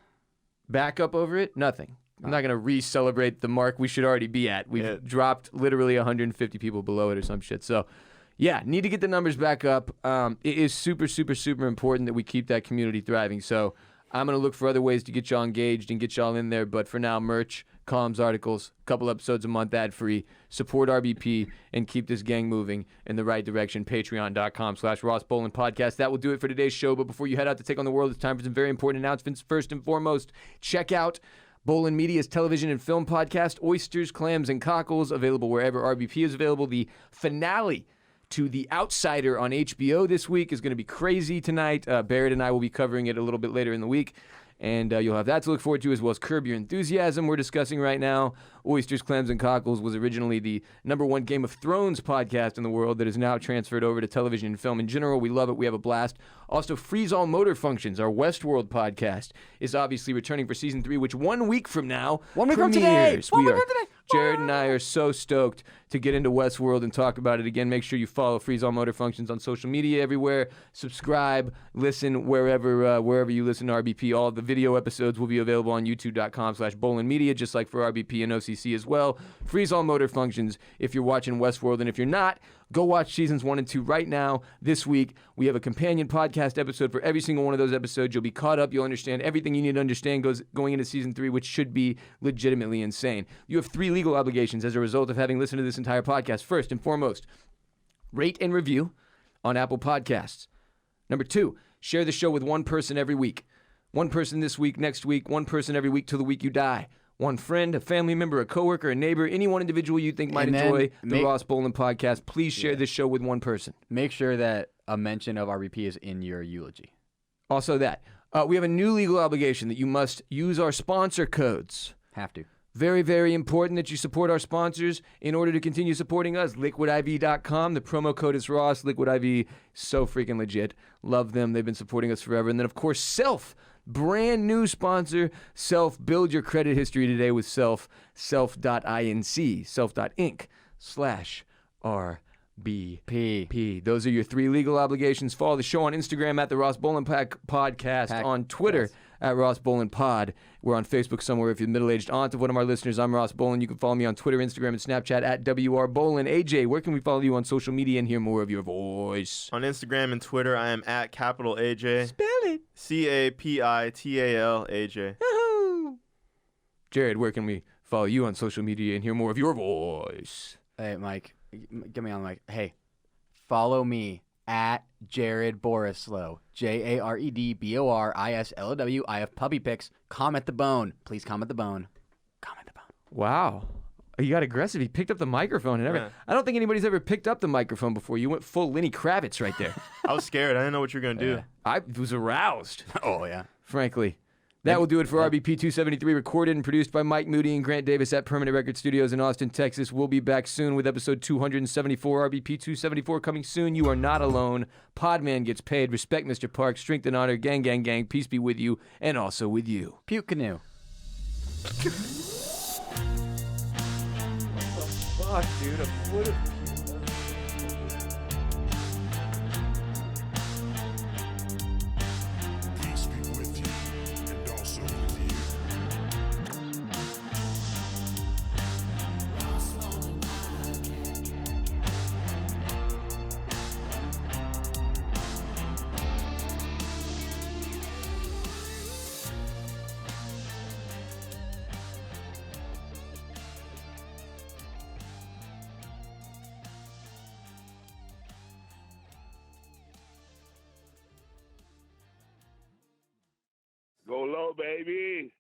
Back up over it? Nothing. I'm not going to re-celebrate the mark we should already be at. We've dropped literally 150 people below it or some shit. So, yeah, need to get the numbers back up. It is super, super, super important that we keep that community thriving. So I'm going to look for other ways to get y'all engaged and get y'all in there. But for now, merch, columns, articles, a couple episodes a month ad-free. Support RBP and keep this gang moving in the right direction. Patreon.com/Ross Bolen Podcast. That will do it for today's show. But before you head out to take on the world, it's time for some very important announcements. First and foremost, check out Bolen Media's television and film podcast, Oysters, Clams, and Cockles, available wherever RBP is available. The finale to The Outsider on HBO this week is going to be crazy tonight. Barrett and I will be covering it a little bit later in the week, and you'll have that to look forward to, as well as Curb Your Enthusiasm we're discussing right now. Oysters, Clams, and Cockles was originally the #1 Game of Thrones podcast in the world that is now transferred over to television and film in general. We love it. We have a blast. Also, Freeze All Motor Functions, our Westworld podcast, is obviously returning for Season 3, which 1 week from now premieres. Jared and I are so stoked to get into Westworld and talk about it again. Make sure you follow Freeze All Motor Functions on social media everywhere. Subscribe, listen wherever you listen to RBP. All of the video episodes will be available on youtube.com/Bolen Media, just like for RBP and OCC as well. Freeze All Motor Functions if you're watching Westworld, and if you're not, go watch Seasons 1 and 2 right now. This week, we have a companion podcast episode for every single one of those episodes. You'll be caught up. You'll understand everything you need to understand going into Season 3, which should be legitimately insane. You have 3 legal obligations as a result of having listened to this entire podcast. First and foremost, rate and review on Apple Podcasts. Number 2, share the show with one person every week. One person this week, next week, one person every week till the week you die. One friend, a family member, a coworker, a neighbor, any one individual you think might enjoy the Ross Bolen Podcast. Please share this show with one person. Make sure that a mention of RBP is in your eulogy. Also that. We have a new legal obligation that you must use our sponsor codes. Have to. Very, very important that you support our sponsors in order to continue supporting us. LiquidIV.com. The promo code is Ross. Liquid IV, so freaking legit. Love them. They've been supporting us forever. And then, of course, Self. Brand new sponsor, Self. Build your credit history today with Self. Self.inc. Self.inc/RBP. Those are your 3 legal obligations. Follow the show on Instagram at the Ross Bolen Podcast. On Twitter at Ross Bolen Pod. We're on Facebook somewhere if you're middle-aged aunt of one of our listeners. I'm Ross Bolen. You can follow me on Twitter, Instagram, and Snapchat at WR Bolen. AJ, where can we follow you on social media and hear more of your voice? On Instagram and Twitter, I am at capital AJ. Spell it. CAPITAL AJ. Yahoo! Jared, where can we follow you on social media and hear more of your voice? Hey, Mike, get me on the mic. Hey, follow me at Jared Borislow. JaredBorislow. I have puppy pics. Comment the bone. Please comment the bone. Comment the bone. Wow. You got aggressive. He picked up the microphone and everything. I don't think anybody's ever picked up the microphone before. You went full Lenny Kravitz right there. I was scared. I didn't know what you were going to do. I was aroused. Oh, yeah. Frankly. That will do it for RBP 273, recorded and produced by Mike Moody and Grant Davis at Permanent Record Studios in Austin, Texas. We'll be back soon with episode 274, RBP 274 coming soon. You are not alone. Podman gets paid. Respect Mr. Park. Strength and honor. Gang, gang, gang. Peace be with you and also with you. Puke canoe. Fuck, dude. What a... Go low, baby.